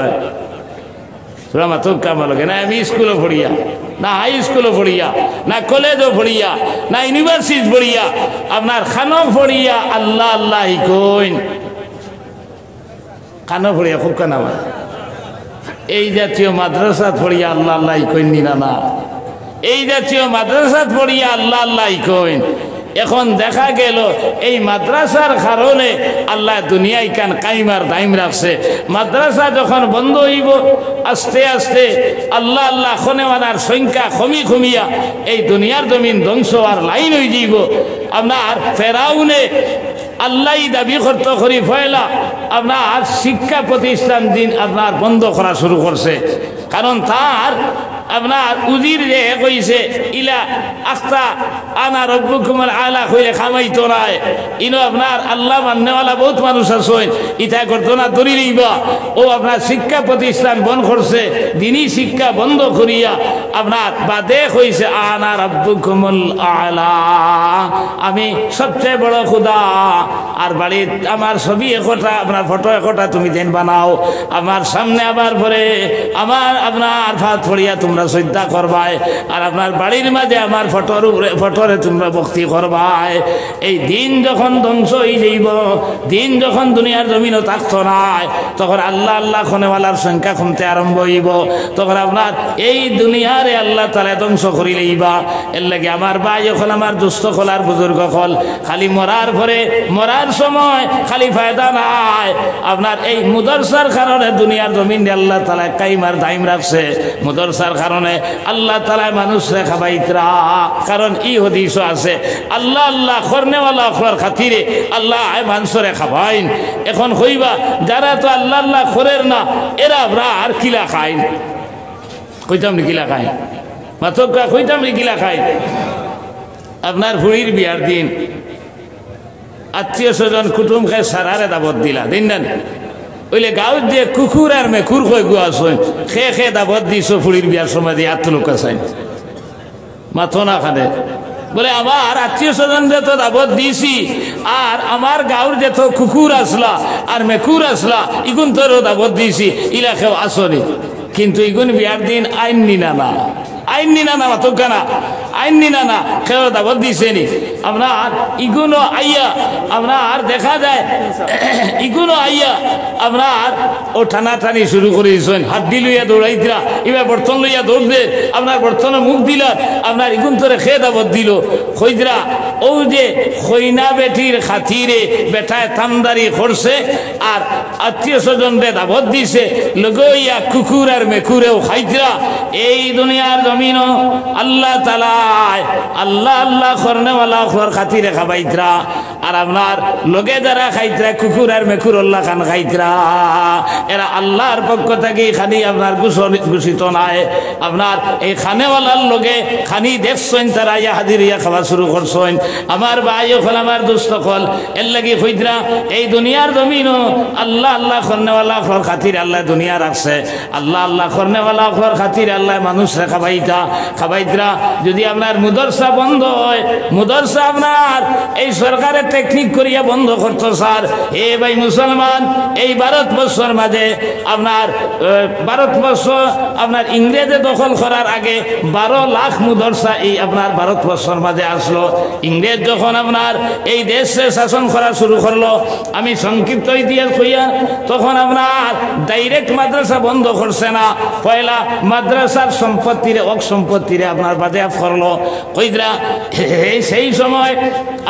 Speaker 1: তোরা মাথক কামা লগে না আমি স্কুলে পড়িয়া না হাই স্কুলে পড়িয়া না কলেজও পড়িয়া না ইউনিভার্সিটি পড়িয়া আপনার খানো পড়িয়া আল্লাহ আল্লাহ কইন খানো পড়িয়া খুব কানামা এই জাতীয় মাদ্রাসাত পড়িয়া আল্লাহ আল্লাহ কইন নিনা না এই জাতীয় মাদ্রাসাত পড়িয়া আল্লাহ আল্লাহ কইন এখন দেখা গেল এই মাদ্রাসার কারণে আল্লাহ দুনিয়ায় কান কাইমার দাইম রাখছে মাদ্রাসা যখন বন্ধ হইব আস্তে আস্তে আল্লাহ আল্লাহ খনেওয়ালার সংখ্যা কমিয়া এই দুনিয়ার জমিন ধ্বংস আর লাইন হয়ে যাইব আপনার ফেরাউনে আল্লাহ দাবি করতে করি ফয়লা আপনার শিক্ষা প্রতিষ্ঠান দিন আপনার বন্ধ করা শুরু করছে কারণ তার আপনার উজির যে কইছে ইলা আস্তা আনা রব্বুকুমুল আলা কইলে খামাইতো নাই ইনো আপনার আল্লাহ মাননেওয়ালা বহুত মানুষ আছেন ইটা করতো না দড়ি লইবা ও আপনার শিক্ষা প্রতিষ্ঠান বন্ধ করছে দিনই শিক্ষা বন্ধ করিয়া আপনার বাদে কইছে আনা রব্বুকুমুল আলা আমি সবচেয়ে বড় খোদা আর বাড়ির আমার ছবি একটা আপনার ফটো একটা তুমি দেন বানাও আমার সামনে আবার পরে আমার আপনার ফাত ফড়িয়া তোমরা শ্রদ্ধা করবাই আর আপনার বাড়ির মাঝে আমার ফটোরে তোমরা ভক্তি করবাই এই দিন যখন ধ্বংস হয়ে যাইব দিন যখন দুনিয়ার জমিনও থাকতো নাই তখন আল্লাহ আল্লাহ খনেওয়ালার সংখ্যা কমতে আরম্ভ হইব তখন আপনার এই দুনিয়ারে আল্লাহ তালা ধ্বংস করি লইবা এর লাগে আমার ভাই এখন আমার দুস্থ খোলার বুজুর্গ হল খালি মরার পরে মরার সময় খালি ফায়দা নাই আপনার এই মুদরসার কারণে দুনিয়ার জমিন আল্লাহ তালা কাইমার দাইম রাখছে মুদরসার কারণে আল্লাহ তালা মানুষরে খাবাইতরা কারণ ই হদিস আছে আল্লাহ আল্লাহ করনেওয়ালা খোয়ার খাতিরে আল্লাহ মানুষরে খাবাইন এখন হইবা যারা তো আল্লাহ আল্লাহ করের না এরা আর কিলা খাইন কইতাম নি কিলা খাইন মাথকা কইতাম নি কিলা খাইন আপনার ভুড়ির বিয়ার দিন আত্মীয় স্বজন কুটুম খায় সারারে দাবত দিলা দিন না ওইলে গাঁত দিয়ে কুকুর আর মেকুর কই গুয়া শোন খে দাবত দিছো ফুড়ির বিয়ার সময় দিয়ে আত্মলোক আছেন মাথো না খানে বলে আমার আত্মীয় স্বজনদের তো দাবত দিছি আর আমার গাঁর যে তো কুকুর আসলা আর মেকুর আসলা ইগুন তোরও দাবত দিছি ইলাকেও আসনি কিন্তু ইগুন বিয়ার দিন আইন নিনা না আইন নিনা না মাথকা না আইন নিনা না খেয়ে দাবত দিছে নি আপনার ইগুনো আইয়া আপনার দেখা যায় ইগুনো আইয়া আপনার ও টানাটানি শুরু করে দিয়েছেন হাড্ডি লইয়া দৌড়াইতরা এবার বর্তন লইয়া দৌড় দে আপনার বর্তনে মুখ দিলা আপনার ইগুন তোরে খেয়ে দাবত দিল খৈদরা ও যে খৈনা বেটির খাতিরে বেটায় তামদারি করছে আর আত্মীয় স্বজনরে দাবত দিছে লগইয়া কুকুর আর মেকুরেও খাইতরা এই দুনিয়ার জমিন আল্লাহ তালা আল্লাহ আল্লাহ করনেওয়ালা খোয়ার খাতিরে খাবাইতরা আর আপনার লোকে যারা খাইতরা কুকুর আর মেকুর আল্লাহ খান খাইতরা এরা আল্লাহর পক্ষ থেকে খানি আপনার ঘোষিত নাই আপনার এই খানেওয়ালার লোকে খানি দেখছেন তারা ইয়া হাজির ইয়া খাওয়া শুরু করছেন আমার ভাই হল আমার দুস্থ হল এর লাগি হইতরা এই দুনিয়ার জমিনও আল্লাহ আল্লাহ করনেওয়ালা খোয়ার খাতির আল্লাহ দুনিয়া রাখছে আল্লাহ আল্লাহ করনেওয়ালা খোয়ার খাতির আল্লাহ মানুষরা খাবাইতরা যদি আপনার মুদরসা বন্ধ হয় মুদরসা আপনার এই সরকারের টেকনিক করিয়া বন্ধ করতো স্যার এ ভাই মুসলমান এই ভারতবর্ষের মাঝে আপনার ভারতবর্ষ আপনার ইংরেজে দখল করার আগে 12 লাখ মুদরসা এই আপনার ভারতবর্ষের মাঝে আসলো ইংরেজ যখন আপনার এই দেশে শাসন করা শুরু করলো আমি সংক্ষিপ্ত ইতিহাস কইয়া তখন আপনার ডাইরেক্ট মাদ্রাসা বন্ধ করছে না পয়লা মাদ্রাসার সম্পত্তিরে সম্পত্তিরে আপনার বাদে করলো কইদরা সেই সময়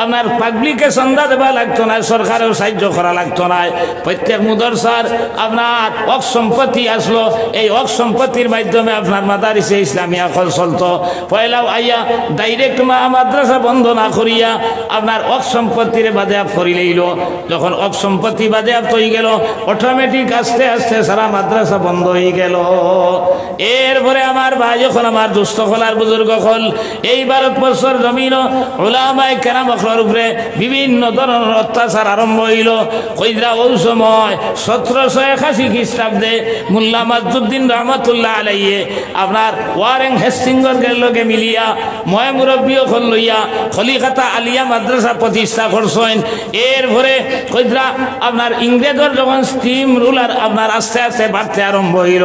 Speaker 1: আপনার পাবলিকে সন্ধ্যা দেওয়া লাগতো না সরকারেও সাহায্য করা লাগতো না প্রত্যেক মুদরসার আপনার সম্পত্তি আসলো এই সম্পত্তির মাধ্যমে আপনার মাদারিসে ইসলামিয়া কল চলতো পয়লাও আইয়া ডাইরেক্ট মাদ্রাসা বন্ধ না করিয়া আপনার সম্পত্তিরে বাজেয়াপ্ত করি লইল যখন সম্পত্তি বাজেয়াপ্ত হয়ে গেল অটোমেটিক আস্তে আস্তে সারা মাদ্রাসা বন্ধ হয়ে গেল এরপরে আমার ভাই যখন আমার দুস্থ খোলার বুজুর্গ হল এই ভারতবর্ষের জমিন ওলামায়ে কেরাম অখলার উপরে বিভিন্ন ধরনের অত্যাচার আরম্ভ হইল। কইরা ওই সময় 1781 খ্রিস্টাব্দে মোল্লা মাজুদ্দিন রহমতুল্লাহ আলাইহি আপনার ওয়ারেন হেস্টিংয়ের লগে মিলিয়া ময় মুরব্বী হল লইয়া খলিকাতা আলিয়া মাদ্রাসা প্রতিষ্ঠা করছেন। এরপরে কইরা আপনার ইংরেজের যখন স্টিম রুলার আপনার আস্তে আস্তে বাড়তে আরম্ভ হইল,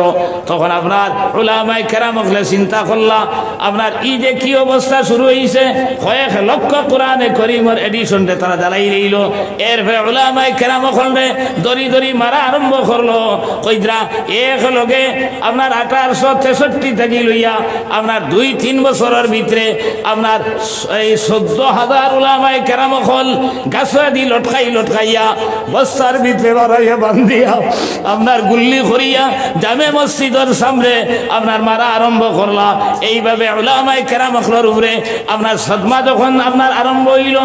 Speaker 1: তখন আপনার উলামায়ে কেরাম হলে চিন্তা করলা আপনার ই যে কি অবস্থা শুরু হয়েছে, কয়েক লক্ষ কোরআনে করিমের এডিশনটা তারা জ্বালাই রইল। এরপরে উলামায়ে কেরাম হলে দড়ি দড়ি মারা আরম্ভ করলো। কইরা এক লগে আপনার 1863 থেকে লইয়া আপনার 2-3 বছরের ভিতরে আপনার এই 14,000 উলামায়ে কেরাম হল গাছে দি লটকাইয়া বস্তার ভিতরে বাড়াইয়া বান্ধিয়া আপনার গুল্লি করিয়া জামে মসজিদের সামনে আপনার মারা আরম্ভ করলা। এইভাবে উলামায়ে কেরাম হলের উপরে আপনার সদমা যখন আপনার আরম্ভ হইল,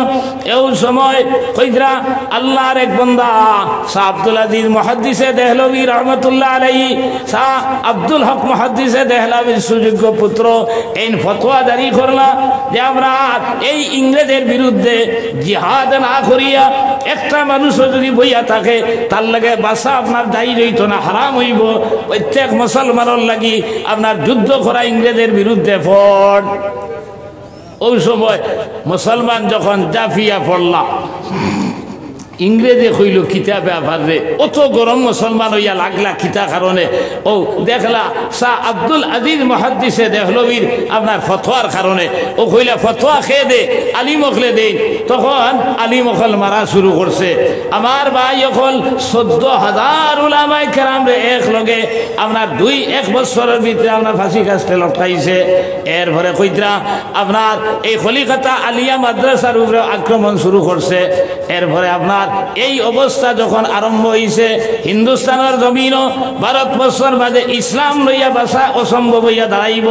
Speaker 1: এই সময় কইরা আল্লাহর এক বান্দা শাহ আব্দুল আজিজ মুহাদ্দিসে দেহলভী রহমতুল্লাহ আলাইহি, শাহ আব্দুল হক মুহাদ্দিসে দেহলভীর সুযোগ্য পুত্র এই ফতোয়া জারি করলা যে আমরা এই ইংরেজের বিরুদ্ধে জিহাদ না করিয়া একটা মানুষও যদি বইয়া থাকে তার লাগে বাসা আপনার দায়ী হইত না, হারাম হইব। প্রত্যেক মুসলমানের লাগি আপনার যুদ্ধ করা ইংরেজের বিরুদ্ধে ফট। ওই সময় মুসলমান যখন জাফিয়া পড়লা, ইংরেজে কইল কিতা ব্যাপার রে, অত গরম মুসলমান হইয়া লাগলা কিতা কারণে? ও দেখলা শাহ আব্দুল আজিজ মুহাদ্দিসে দেহলভীর আপনার ফতোয়ার কারণে। ও কইলা ফতোয়া খেয়ে দে, আলিম অখলে দে। তখন আলিম অখল মারা শুরু করছে। আমার ভাই অখল 14,000 উলামায়ে কেরাম রে এক লগে আপনার 2-1 বছরের ভিতরে আপনার ফাঁসি কাস্তে লটকাইছে। এরপরে কইরা আপনার এই খলিকাতা আলিয়া মাদ্রাসার উপরে আক্রমণ শুরু করছে। এরপরে আপনার এই অবস্থা যখন আরম্ভ হয়েছে, হিন্দুস্তানের জমিন ভারতবর্ষের মাঝে ইসলাম লইয়া বাসা অসম্ভব হইয়া দাঁড়াইব।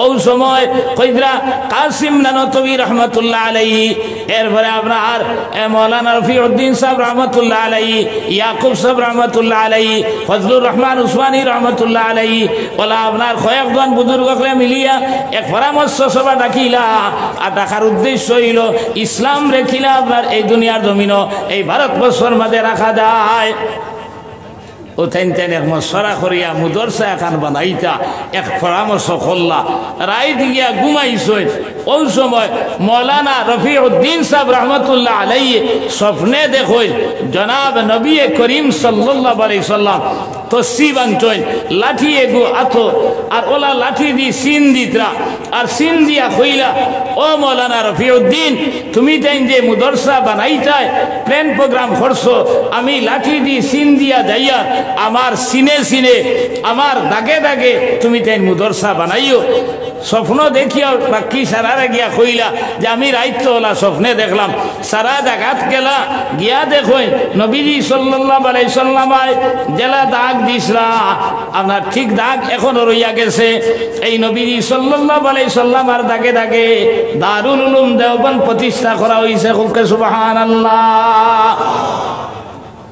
Speaker 1: ওই সময় কইরা কাসিম নানতবী রহমতুল্লাহ আলাইহি, এরপরে আপনার মৌলানা রফিউদ্দিন সাহেব রহমতুল্লাহ আলাইহি, ইয়াকুব সাহেব রহমতুল্লাহ আলাইহি, ফজলুর রহমান উসমানী রহমতুল্লাহ আলাইহি, ওলা আপনার কয়েকজন বুজুর্গকে মিলিয়া এক পরামর্শ সভা ডাকিলা। আর ডাকার উদ্দেশ্য হইল ইসলাম রেখিলা আপনার এই দুনিয়ার জমিন এই ভারতবর্ষের মাঝে রাখা যায়। ও তেন এক মশরা করিয়া মুদরসা এখন বানাইতা এক পরামর্শ করলা। রাইত গিয়া ঘুমাইছই। ওই সময় মৌলানা রফিউদ্দিন সাহেব রহমতুল্লাহ আলাইহি স্বপ্নে দেখই জনাব নবী করিম সাল্লাল্লাহু আলাইহি সাল্লাম তসি বাঞ্চই লাঠি এগো আতো আর ওলা লাঠি দি সিন দিতরা আর সিন দিয়া কইলা, ও মৌলানা রফিউদ্দিন তুমি তাই যে মুদরসা বানাইতাই প্ল্যান প্রোগ্রাম করছো, আমি লাঠি দি সিন দিয়া যাইয়া আমার সিনে সিনে আমার দাগে দাগে তুমি তাই মুদরসা বানাইও। স্বপ্ন দেখিয়া বাকি সারারে গিয়া কইলা যে আমি রাইতওয়ালা স্বপ্নে দেখলাম। সারা জাগাত গেলা গিয়া দেখই নবীজি সাল্লাল্লাহু আলাইহি সাল্লাম জেলা দাগ দিছরা আপনার ঠিক দাগ এখনো রইয়া গেছে। এই নবীজি সাল্লাল্লাহু আলাইহি সাল্লামের দাগে দাগে দারুল উলুম দেওবন্দ প্রতিষ্ঠা করা হইছে। খুবকে সুবহানাল্লাহ।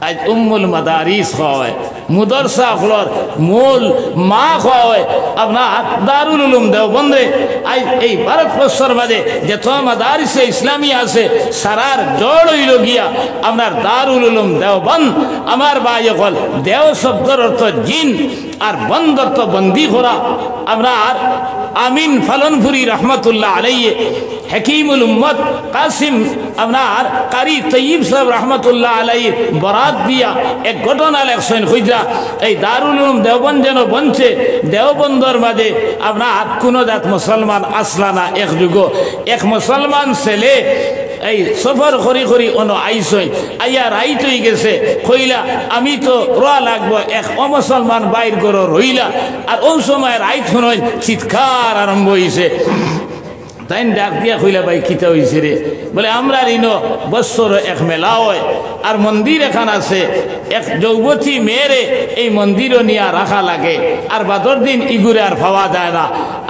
Speaker 1: আজ উম্মুল মাদারিস হয় মুদরসা হলর মূল মা হয় আপনার দারুল উলুম দেওবন্দে। আজ এই ভারতবর্ষের মাঝে যত মাদারিসে ইসলামী আছে সারার জড় হইল গিয়া আপনার দারুল উলুম দেওবন্দ। আমার ভাই হল দেও শব্দের অর্থ জিন আর বন্দ অর্থ বন্দি করা। আপনার আমিন ফালনপুরি রহমতুল্লাহ আলাইহি হাকিমুল উম্মত কাসিম আপনার কারি তৈয়ব সাহেব রহমতুল্লাহ আলাইহি বরাত দিয়া এক ঘটনা লেখছেন। খুঁজরা এই দারুল উলুম দেওবন্দ যেন বনছে, দেওবন্দর মাঝে আপনার কোনো জাত মুসলমান আসলা না। এক যুগ এক মুসলমান ছেলে এই সফর করি করি অন আইসই আইয়া রাইত হয়ে গেছে। কইলা আমি তো রোয়া লাগবো, এক অমুসলমান বাইর করো রইলা। আর ওই সময় রাইত শুনই চিৎকার আরম্ভ হয়েছে। তাই ডাক দিয়া কইলা ভাই কিতা হয়েছে রে? বলে আমরা ঋণ বৎসর এক মেলা হয় আর মন্দির এখান আছে, এক যৌবতী মেয়েরে এই মন্দিরও নিয়ে রাখা লাগে আর বাদর দিন ইগুরে আর পাওয়া যায় না।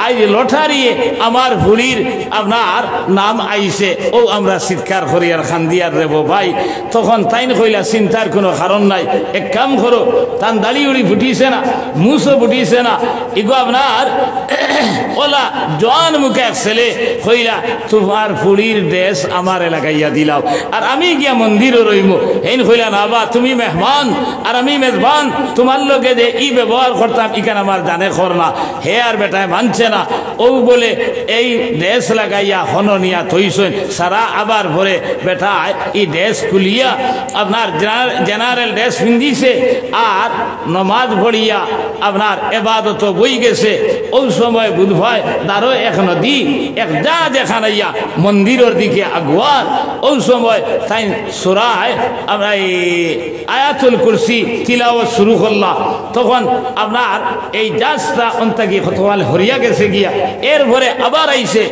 Speaker 1: আজ লটারিয়ে আমার ভুড়ির আপনার নাম আইছে, ও আমরা চিৎকার করি আর খান্দিয়ার রেব ভাই। তখন তাইন কইলা চিন্তার কোনো কারণ নাই, এক কাম করো, তান দাড়ি উড়ি ফুটিছে না, মুসও ফুটিছে না, ইগো আপনার ওলা জোয়ান মুখে এক ছেলে কইলা তোমার ফুড়ির দেশ আমার এলাকাইয়া দিলাও আর আমি গিয়া মন্দিরও রইব হেন কইলা না বা তুমি মেহমান আর আমি মেজবান তোমার লোকে যে ই ব্যবহার করতাম ইখানে আমার জানে কর না হে আর বেটায় মানছে না ও বলে এই দেশ লাগাইয়া হননিয়া থইছেন সারা আবার ভরে বেটায় এই দেশ খুলিয়া আপনার জেনারেল ড্রেস পিন্দিছে আর নমাজ পড়িয়া আপনার এবাদত বই গেছে ওই সময় বুধ হয় তারও এক নদী এক যা দেখানাইয়া মন্দিরের দিকে আগুয়ার ওই সময় তাই সুরায় আমরা এই আয়াতুল কুরসি তিলাওয়াত শুরু করলাম তখন আপনার এই জাজটা অন্তাকি কতকাল হরিয়া গেছে গিয়া এর ভরে আবার আইছে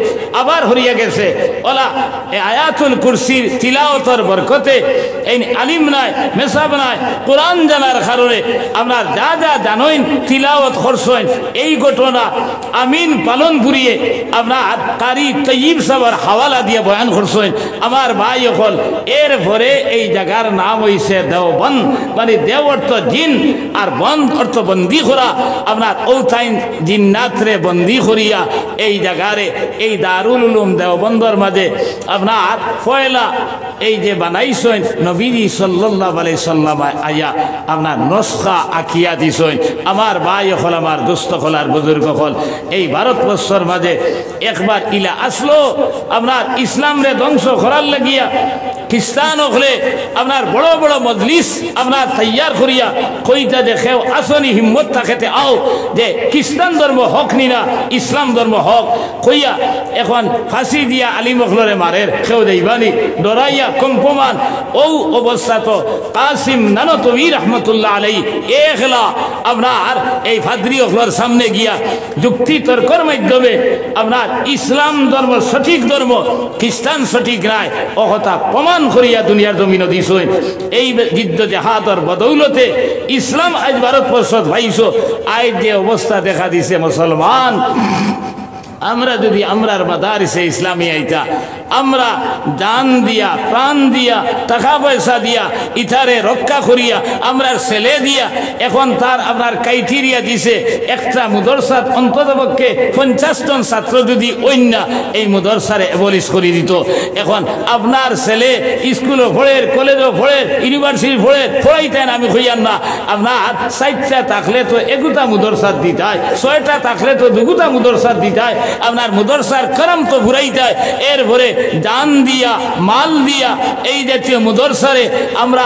Speaker 1: আবার হরিয়া গেছে ওলা এই আয়াতুল কুরসির তিলাওয়াতের বরকতে এই আলিম নাই মেসাব নাই কোরআন জানার কারণে আপনার যা যা জানেন তিলাওয়াত করছেন এই ঘটনা আমিন পালন করিয়ে আপনার কারি তৈয়ব সাহেবের হাওয়ালা দিয়ে বয়ান করছেন আমার ভাই হল এর ভরে এই জায়গার নাম হইছে দেওবন্দ মানে দেও অর্থ জিন আর বন্ধ অর্থ বন্দি করা আপনার ওথাইন জিন্নাতরে বন্দি করিয়া এই জায়গারে এই দারুল উলুম দেওবন্দর মাঝে আপনার পয়লা এই যে বানাইছেন নবীজি সাল্লাল্লাহু আলাইহি সাল্লাম আয়া আপনার নস্খা আঁকিয়া দিছেন আমার ভাই হল আমার দোস্ত হল আর বুজুর্গ হল এই ভারতবর্ষের মাঝে একবার ইলা আসলো আপনার ইসলাম রে ধ্বংস করার লাগিয়া খ্রিস্টান হলে আপনার বড় বড় মজলিস আপনার তৈয়ার করিয়া কইটা দেখেও আসনি হিম্মত থাকেতে আও যে খ্রিস্টান ধর্ম হক নি না ইসলাম ধর্ম হক কইয়া এখন ফাঁসি দিয়া আলিম হলরে মারের কেউ দেইবানি ডরাইয়া কম্পমান ও অবস্থা তো কাসিম নানতবী রহমতুল্লাহ আলাই একলা আপনার এই ফাদরি হলর সামনে গিয়া যুক্তি তর্কর মাধ্যমে আপনার ইসলাম ধর্ম সঠিক ধর্ম খ্রিস্টান সঠিক নাই ও কথা প্রমাণ করিয়া দুনিয়ার জমিন দিছেন এই যুদ্ধ জাহাদর বদৌলতে ইসলাম আজ ভারতবর্ষ ভাইছো আজ যে অবস্থা দেখা দিছে মুসলমান আমরা যদি আমরার মাদারিসে ইসলামী আইতা আমরা জান দিয়া প্রাণ দিয়া টাকা পয়সা দিয়া ইথারে রক্ষা করিয়া আমরার ছেলে দিয়া এখন তার আপনার ক্রাইটেরিয়া দিছে একটা মুদরসাত অন্ততপক্ষে 50 জন ছাত্র যদি অন্য এই মুদরসারে এবলিশ করে দিত এখন আপনার ছেলে স্কুলও পড়ে কলেজও পড়ে ইউনিভার্সিটি পড়ে পড়াইতেন আমি হইয়ান না আপনার 4টা থাকলে তো এগুতা মুদরসাত দিতায় 6টা থাকলে তো দুগুতা মুদরসাত দিতায় আপনার মুদরসার করম তো ঘুরাইতে এর ভরে জান দিয়া মাল দিয়া এই জাতীয় মুদরসারে আমরা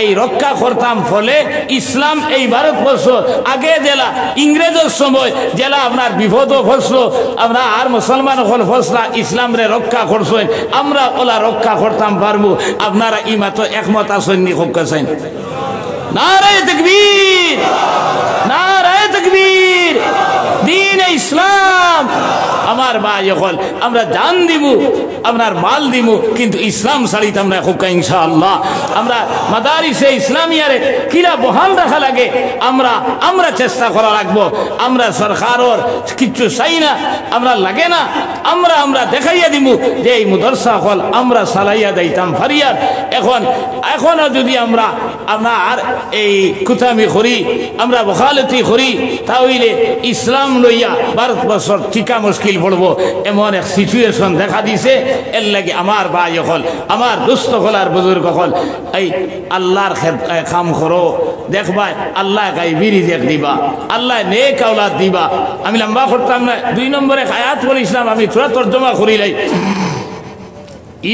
Speaker 1: এই রক্ষা করতাম ফলে ইসলাম এই ভারতবর্ষ আগে জেলা ইংরেজের সময় জেলা আপনার বিপদও ফসলো আমরা আর মুসলমান হল ফসলা ইসলাম রে রক্ষা করছেন আমরা ওলা রক্ষা করতাম পারবো আপনারা ইমাত একমত আসেন নি খুব কাছেন নারে তাকবীর নারে তাকবীর দ্বীন ইসলাম আমার ভাই হল আমরা জান দিব আপনার মাল দিব কিন্তু ইসলাম ছাড়িতাম না খুব ইনশাআল্লাহ আমরা মাদারিসে ইসলামিয়ারে কিরা বহাল রাখা লাগে আমরা চেষ্টা করা রাখবো আমরা সরকারের কিছু চাই না আমরা লাগে না আমরা দেখাইয়া দিব যে এই মুদরসা হল আমরা চালাইয়া দিতাম ফারিয়ার এখনো যদি আমরা আপনার এই কুতামি করি আমরা বখালতি করি তাহলে ইসলাম লইয়া ভারতবর্ষর টিকা মুশকিল পড়বো এমন এক সিচুয়েশন দেখা দিছে এর লাগে আমার ভাই হল আমার দুস্থ হল আর বুজুর্গ হল এই আল্লাহর কাম করো দেখবাই আল্লাহ গাইবি রিজিক দিবা আল্লাহ নেক আওলাদ দিবা আমি লম্বা করতাম না 2 নম্বরে আয়াত বলিছিলাম আমি থোড়া তর্জমা করি লাই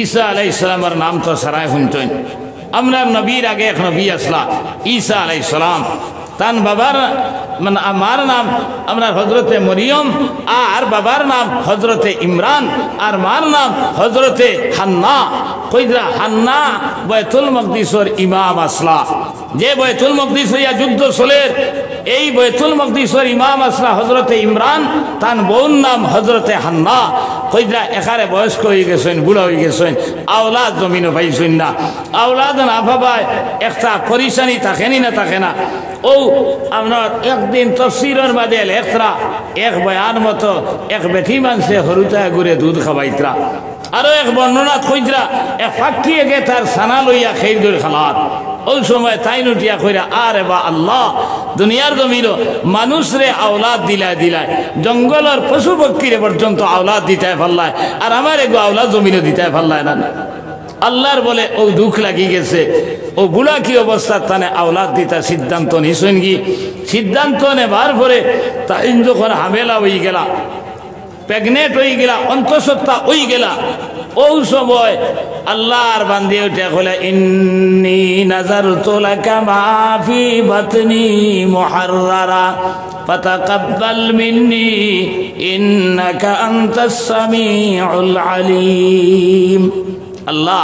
Speaker 1: ঈসা আলাইহিস সালামের নাম তো সারায় শুনতেন আমরা নবীর আগে এক নবী আসলা ঈসা আলাইহিস সালাম তান বাবার মানে আমার নাম আমরা হজরতে মরিয়ম আর বাবার নাম হজরতে ইমরান আর মার নাম হজরতে হান্না কইরা হান্না বাইতুল মকদিসের ইমাম আসলা যে বাইতুল মকদিস হইয়া যুদ্ধ চলে এই বাইতুল মকদিসের ইমাম আসলা হজরতে ইমরান তান বোন নাম হজরতে হান্না কইরা এখানে বয়স্ক হয়ে গেছেন বুড়া হয়ে গেছেন আওলাদ জমিনও পাইছেন না আওলাদ না ভাবায় একটা পরিশানি থাকেনি না থাকে না ও আপনার একদিন তফসিরের বাদে লেখরা এক বয়ান মতো এক বেটি মানছে হরুতা ঘুরে দুধ খাবাইতরা আরো এক বর্ণনা কইতরা এক ফাঁকিয়ে গে তার সানা লইয়া খেয়ে ধরে খালাত ওই সময় তাই নুটিয়া কইরা আরে বা আল্লাহ দুনিয়ার জমিনও মানুষরে আওলাদ দিলায় জঙ্গলের পশু পক্ষীরে পর্যন্ত আওলাদ দিতে পারলায় আর আমার এগো আওলাদ জমিনও দিতে পারলায় না আল্লাহর বলে ও দুঃখ লাগি গেছে ও বুড়া কি অবস্থা তানে আওলাদ দিতা সিদ্ধান্ত নিছেন কি সিদ্ধান্ত নেবার পরে তাই যখন হামেলা হয়ে গেলা প্রেগনেন্ট হয়ে গেলা অন্তঃসত্ত্বা হয়ে গেলা ও সময় আল্লাহর বান্দি উঠে বলে ইন্নী নাযারতু লাকা মা ফি বাতনি মুহাররারা ফাতাকাব্বাল মিন্নি ইন্নাকা আনতাস সামিউল আলিম আল্লাহ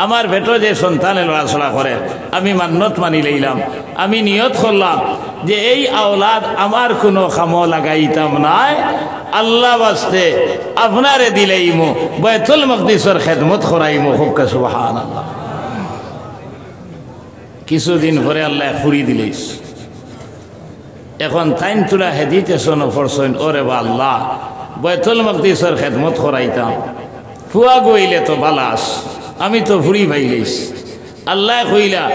Speaker 1: আমার বেটো যে সন্তানের লড়াচড়া করে আমি মান্নত মানি লইলাম আমি নিয়ত করলাম যে এই আওলাদ আমার কোনো খামো লাগাইতাম নাই আল্লাহ বাস্তে আপনারে দিলাইমু বাইতুল মাকদিসের খেদমত করাইমু খুব সুবহানাল্লাহ কিছুদিন পরে আল্লাহ ফুরি দিলেস এখন টাইম তুলা হেদিতে শোনো ফরসইন ওরে বা আল্লাহ বাইতুল মাকদিসের খেদমত করাইতাম ফুয়া গইলে তো বালাস আমি তো ফুরি ভাইলেস আল্লাহ কইলা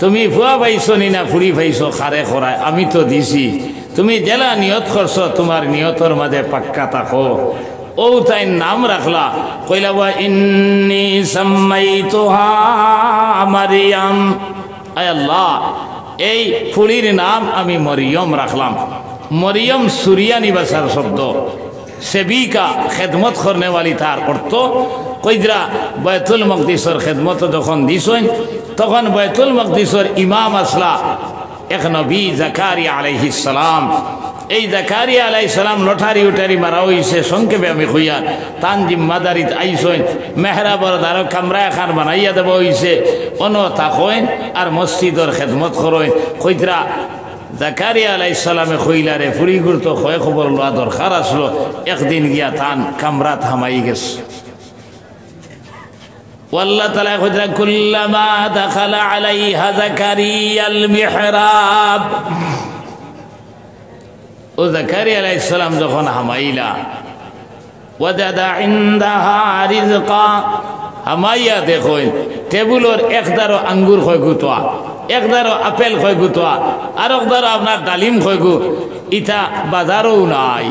Speaker 1: তুমি ফুয়া পাইছো নি না ফুরি পাইছো খারে খরায় আমি তো দিছি তুমি জেলা নিয়ত করছো তোমার নিয়তর মাঝে পাক্কা থাকো ও তাই নাম রাখলা কইলা ওয়া ইন্নী সাম্মাইতুহা মারিয়াম আয় আল্লাহ এই ফুরির নাম আমি মরিয়ম রাখলাম মরিয়ম সুরিয়ানি ভাষার শব্দ সেবিকা খেদমত করনে वाली তার অর্থ কইদরা বাইতুল মাকদিসের খেদমত যখন দিছেন তখন বাইতুল মাকদিসের ইমাম আসলা এক নবী জাকারিয়া আলাইহিস সালাম এই জাকারিয়া আলাইহিস সালাম লটারি উটারি মারা হইছে সংক্ষেপে আমি কইয়া তান জিম্মাদারিত আইছেন মেহরাবর দ্বার কামরা খান বানাইয়া দেব হইছে অন তাকইন আর মসজিদের খেদমত করেন কইদরা জাকারিয়া আলাইহিস সালামে কইলা রে ফুরি গুরতো খয় খবর লওয়া দরকার আসলো একদিন গিয়া তান কামরা থামাই গেছে والله تعالى خدرا كلما دخل عليها زكريا المحراب وزكريا عليه السلام যখন হামাইলা وجد عندها رزقا হামাইয়া দেখুন টেবুলের একদারো আঙ্গুর হয় গুতোয়া একদারো আপেল হয় গুতোয়া আর একদারো আপনার ডালিম হয় গু ইটা বাজারও নাই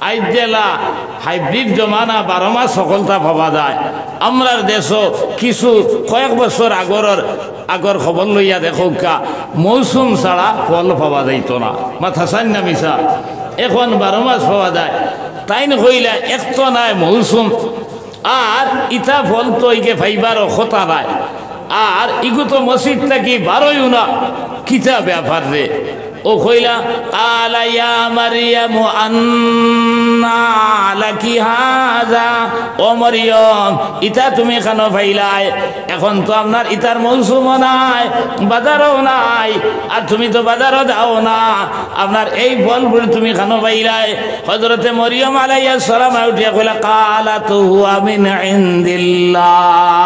Speaker 1: আইজেলা হাইব্রিড জমানা 12 মাস সকলতা পাওয়া যায় আমরার দেশও কিছু কয়েক বছর আগর খবর লইয়া দেখোকা মৌসুম ছাড়া ফল পাওয়া যাইতো না মাথা সান না মিশা এখন 12 মাস পাওয়া যায় তাই কইলা এক তো নাই মৌসুম আর ইটা ফল তো ইকে ফাইবারও খতা নাই আর ইগু তো মসজিদ থাকি বারোই না কিতা ব্যাপার রে ও কইলা আলা ইয়া মারইয়াম আন্না লাকি হাযা ও মরিয়ম ইতা তুমি কেন পাইলাই এখন তো আপনার ইতার মৌসুম নাই বাজারও নাই আর তুমি তো বাজারও যাও না আপনার এই ফলগুলো তুমি কেন পাইলাই হযরতে মরিয়ম আলাইহিস সালাম উঠিয়া কইলা কালাতু হুয়া মিন ইনদিল্লাহ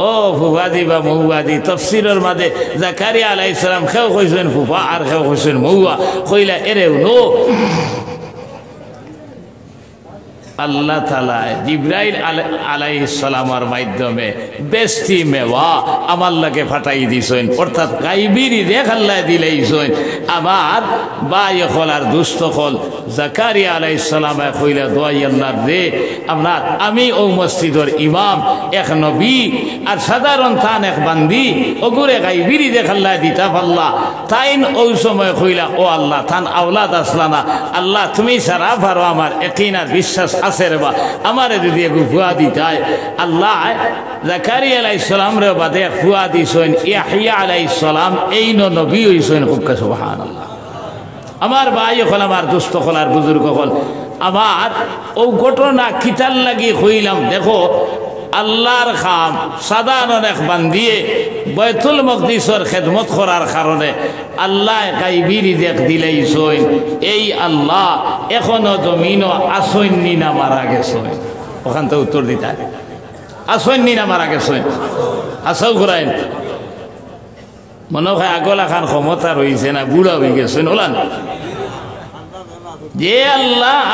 Speaker 1: ও ফুফাদি বা মৌয়াদি তফসিরের মাঝে জাকারিয়া আলাইহিস সালাম খেও কইছেন ফুফা আর খেও কইছেন মৌয়া কইলা এরেও নো আল্লাহ তাআলা জিবরাইল আলাইহিস সালামের মাধ্যমে বেস্তি মেওয়া আমার লাগে ফাটাই দিছেন অর্থাৎ গায়বীরি দেখ আল্লাহ দিলাইছেন আমার ভাই হলার দুষ্ট হল জাকারিয়া আলাইহিস সালামে কইলা দোয়াই আল্লাহ রে আপনার আমি ও মসজিদের ইমাম এক নবী আর সাধারণ থান এক বান্দি ওগুরে গায়বীরি দেখ আল্লাহ দিতা পাল্লা তাইন ওই সময় কইলা ও আল্লাহ থান আওলাদ আসলা না আল্লাহ তুমি সারা পারো আমার ইয়াকিন আর বিশ্বাস আছে রে বা আমারে যদি একটু ফুয়া দিতায় আল্লাহ জাকারিয়া আলাইহিস সালাম রে বাদে ফুয়া দিছেন ইয়াহইয়া আলাইহিস সালাম এই নবী হইছেন খুব সুবহানাল্লাহ আমার ভাই হল আমার দুস্থ হল আর বুজুর্গ হল আমার ও ঘটনা কিতার লাগি হইলাম দেখো আল্লাহর খাম সাধারণ এক বান্দিয়ে বাইতুল মাকদিসের খেদমত করার কারণে আল্লাহ গায়বীরি দেখ দিলাইছেন এই আল্লাহ এখনো জমিনও আসন্নি না মারা গেছেন ওখান থেকে উত্তর দিতা আসন্নি না মারা গেছেন আসাও ঘুরাইন মনে হয় আগলা খান ক্ষমতা রয়েছে না বুড়া হয়ে গেছেন ওলান যে আল্লাহ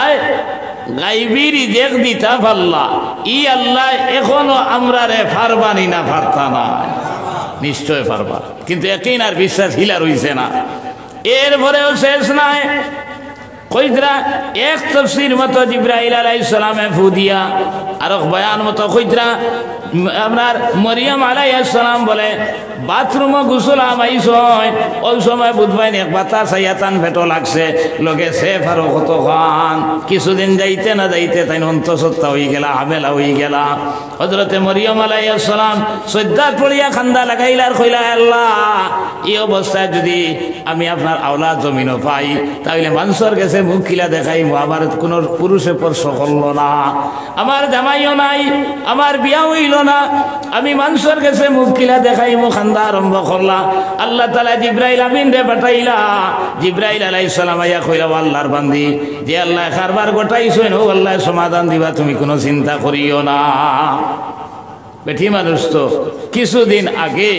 Speaker 1: গায়বীরি দেখ দিতা পাল্লা ই আল্লাহ এখনো আমরা রে ফারবানি না ফারতা না নিশ্চয় পারবা, কিন্তু একই আর বিশ্বাস হিলা রইছে না। এরপরেও শেষ নাই, কইতরা এক তফসির মতো জিবরাইল আলাইহিস সালামে ফু দিয়া, আর বয়ান মতো কইতরা আপনার মরিয়ম আলাইহিস সালাম বলে বাথরুমে গোসল আমাইছ, ওই সময় বুধবাই এক বাতাস আইয়াতান ভেটো লাগছে, লগে সে ফারো কত খান কিছুদিন যাইতে না যাইতে তাই অন্তঃসত্ত্বা হয়ে গেলা, হামেলা হয়ে গেলা। হযরতে মরিয়ম আলাইহিস সালাম সজ্জাত পড়িয়া খান্দা লাগাইলার, কইলা আল্লাহ এই অবস্থায় যদি আমি আপনার আওলাদ জমিনও পাই তাহলে মানুষের কাছে মুখ খিলা দেখাইব, আমার কোনো পুরুষে স্পর্শ করলো না, আমার জামাইও নাই, আমার বিয়া হইল না, আমি মানুষের কাছে মুখ খিলা দেখাইব, খান্দা আরম্ভ করলা। আল্লাহ তাআলা জিবরাইল আমিন রে পাঠাইলা। জিবরাইল আলাইহিস সালাম আইয়া কইলা আল্লাহর বান্দি, যে আল্লাহ কারবার গোটাইছেন ও আল্লাহ সমাধান দিবা, তুমি কোনো চিন্তা করিও না। বেঠি মানুষ তো কিছুদিন আগে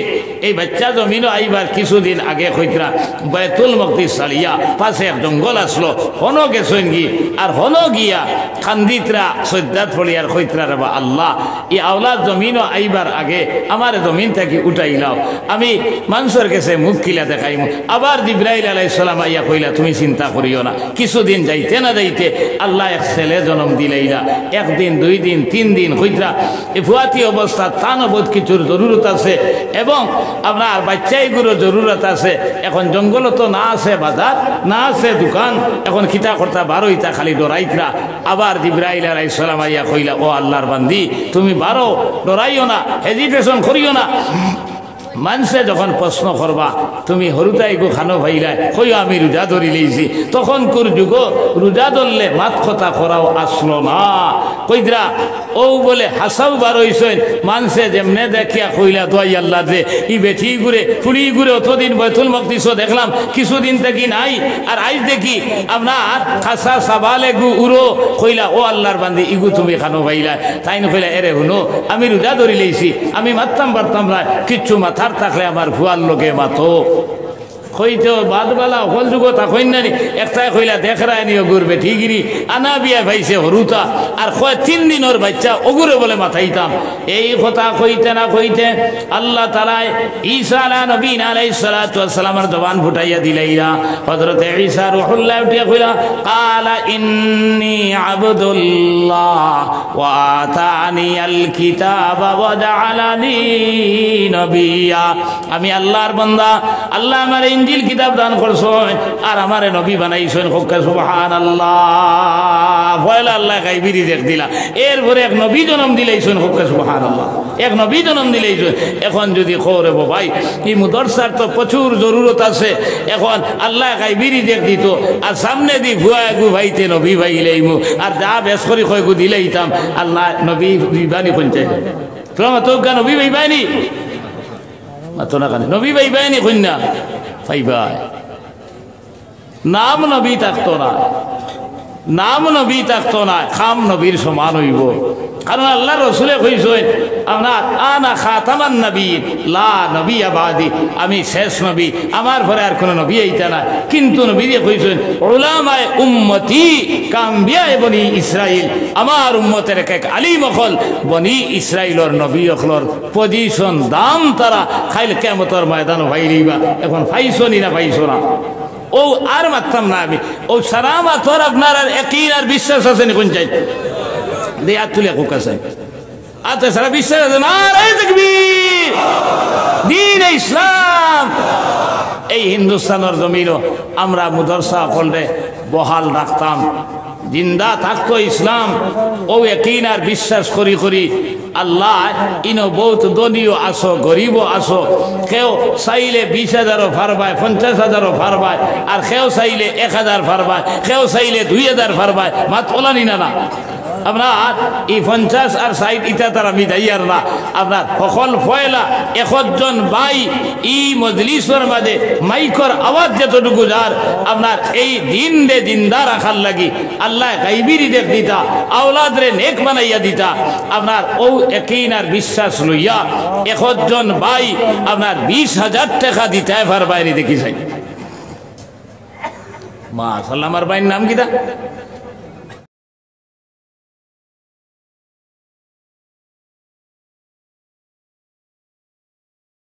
Speaker 1: এই বাচ্চা জমিনও আইবার কিছুদিন আগে কইতরা বাইতুল মকদিস চালিয়া পাশে এক জঙ্গল আসলো, হনো গেছেন গি, আর হনো গিয়া খান্দিতরা সজ্জাত ফলিয়ার কইতরা রে বা আল্লাহ এই আওলাদ জমিনও আইবার আগে আমার জমিন থেকে উঠাইলাও, আমি মানুষের কাছে মুখ খিলা দেখাইম। আবার জিবরাইল আলাইহিস সালাম আইয়া কইলা তুমি চিন্তা করিও না। কিছুদিন যাইতে না যাইতে আল্লাহ এক ছেলে জন্ম দিলাইলা। একদিন, দুই দিন, তিন দিন কইতরা এই ফুয়াতি অবস্থা তান বোধ কিছুর জরুরত আছে, এবং আপনার বাচ্চাইগুলোর জরুরত আছে। এখন জঙ্গল তো না আছে বাজার, না আছে দোকান, এখন খিতা কর্তা বারো ইতা খালি ডরাইতরা। আবার জিবরাইল আলাইহিস সালাম আইয়া কইলা ও আল্লাহর বান্দি তুমি বারো ডরাইও না, হেজিটেশন করিও না। মানুষে যখন প্রশ্ন করবা তুমি হরুতাই গো খানো ভাইলাই কই আমি রোজা ধরি লইছি, তখন কোর যুগ রোজা ধরলে মাত কথা করাও আসলো না। কইদরা ও বলে হাসাও বার হইছেন, মানুষে যেমনে দেখিয়া কইলা দোয়াই আল্লাহ যে ই বেঠি ঘুরে ফুড়ি ঘুরে অতদিন বাইতুল মকদিসও দেখলাম, কিছুদিন থেকে নাই, আর আজ দেখি আপনার খাসা সাবালে গু উড়ো। কইলা ও আল্লাহর বান্দি ইগু তুমি খানো ভাইলাই। তাই না কইলা এরে হুনো আমি রোজা ধরি লইছি, আমি মারতাম পারতাম না, কিচ্ছু মাথা থাকলে আমার ভুয়ার লোকে মাতো কইতে বাদবালা হল যুগ তা কইন না একটা কইলা দেখরায় নিও ঘুরবে ঠিকই আনা বিয়া ভাইছে হরুতা, আর কয় 3 দিনের বাচ্চা ওগুরে বলে মাথাইতাম। এই কথা কইতে না কইতে আল্লাহ তাআলা ঈসা আলাইহিস সালাতু ওয়াস সালামের জবান ফুটাইয়া দিলাইরা। হযরতে ঈসা রূহুল্লাহ উঠিয়া কইলা কালা ইন্নী আবদুল্লাহ ওয়া আতানিয়াল কিতাবা ওয়া জাআলানি নবিয়্যা, আমি আল্লাহর বান্দা, আল্লাহ আমার ইনজিল কিতাব দান করছেন আর আমারে নবী বানাইছেন। সুবহানাল্লাহ, পয়লা আল্লাহ গাইবিরি দেখ দিলা, এরপরে এক নবী জন্ম দিলাইছেন। সুবহানাল্লাহ, এক নবী জন্ম দিলাইছেন। এখন যদি খোরে ভাই এই মুদরসার তো প্রচুর জরুরত আছে, এখন আল্লাহ গাইবিরি দেখ দিত আর সামনে দি ভুয়া গু ভাইতে নবী ভাইলাইমু, আর যা বেশ করি কয় গু দিলাইতাম আল্লাহ নবী বানি পঞ্চায়েত তোমার তো নবী ভাই বাইনি মাতো না কানে নবী ভাই বাইনি কন্যা ভাই নাম নবী থাকতো না, নাম নবী থাকতো না, খাম নবীর সমান হইব। কারণ আল্লাহ রসুলে কইছেন আপনার আনা খাতামান নবী লা নবী বাদি, আমি শেষ নবী, আমার পরে আর কোন নবী আইতা না। কিন্তু নবী দিয়ে কইছেন উলামায়ে উম্মতি কাম্বিয়ায়ে বনি ইসরাইল, আমার উম্মতের এক আলিম হল বনি ইসরাইলর নবী হলর পজিশন দাম তারা খাইল কিয়ামতের ময়দান ভাইলিবা। এখন পাইছনি না পাইছো না ও আর মারতাম না আমি, ও সারামা তোর আপনার আর একই আর বিশ্বাস আছে নি কোন চাই দে আর তুলে কোকাছে আতে সারা বিশ্বাস আছে না। তাকবীর, দ্বীন ইসলাম। এই হিন্দুস্তানের জমিনও আমরা মুদরসা ফলরে বহাল রাখতাম, জিন্দা থাকতো ইসলাম। ও একই আর বিশ্বাস করি করি আল্লাহ ইনো বহুত দনীয় আসো, গরিবও আসো, কেউ চাইলে 20,000 ফারবায়, 50,000 ফারবায়, আর কেউ চাইলে 1000 ফারবায়, কেউ চাইলে 2000 ফারবায়। মাত ওলানি না না আপনার এই 50 আর 60 ইটা তারা মিদাইয়ার না। আপনার সকল ফয়লা 1 জন ভাই ই মজলিসের মাঝে মাইকর আওয়াজ যতটুকু যার আপনার এই দিন রে জিন্দা রাখার লাগি আল্লাহ গাইবিরি দেখ দিতা, আওলাদ রে নেক বানাইয়া দিতা। আপনার ও একইনার বিশ্বাস লইয়া 1 জন ভাই আপনার 20,000 টাকা দিতে পারবাই দেখি যাই। মাশাআল্লাহ, আমার ভাইয়ের নাম কিটা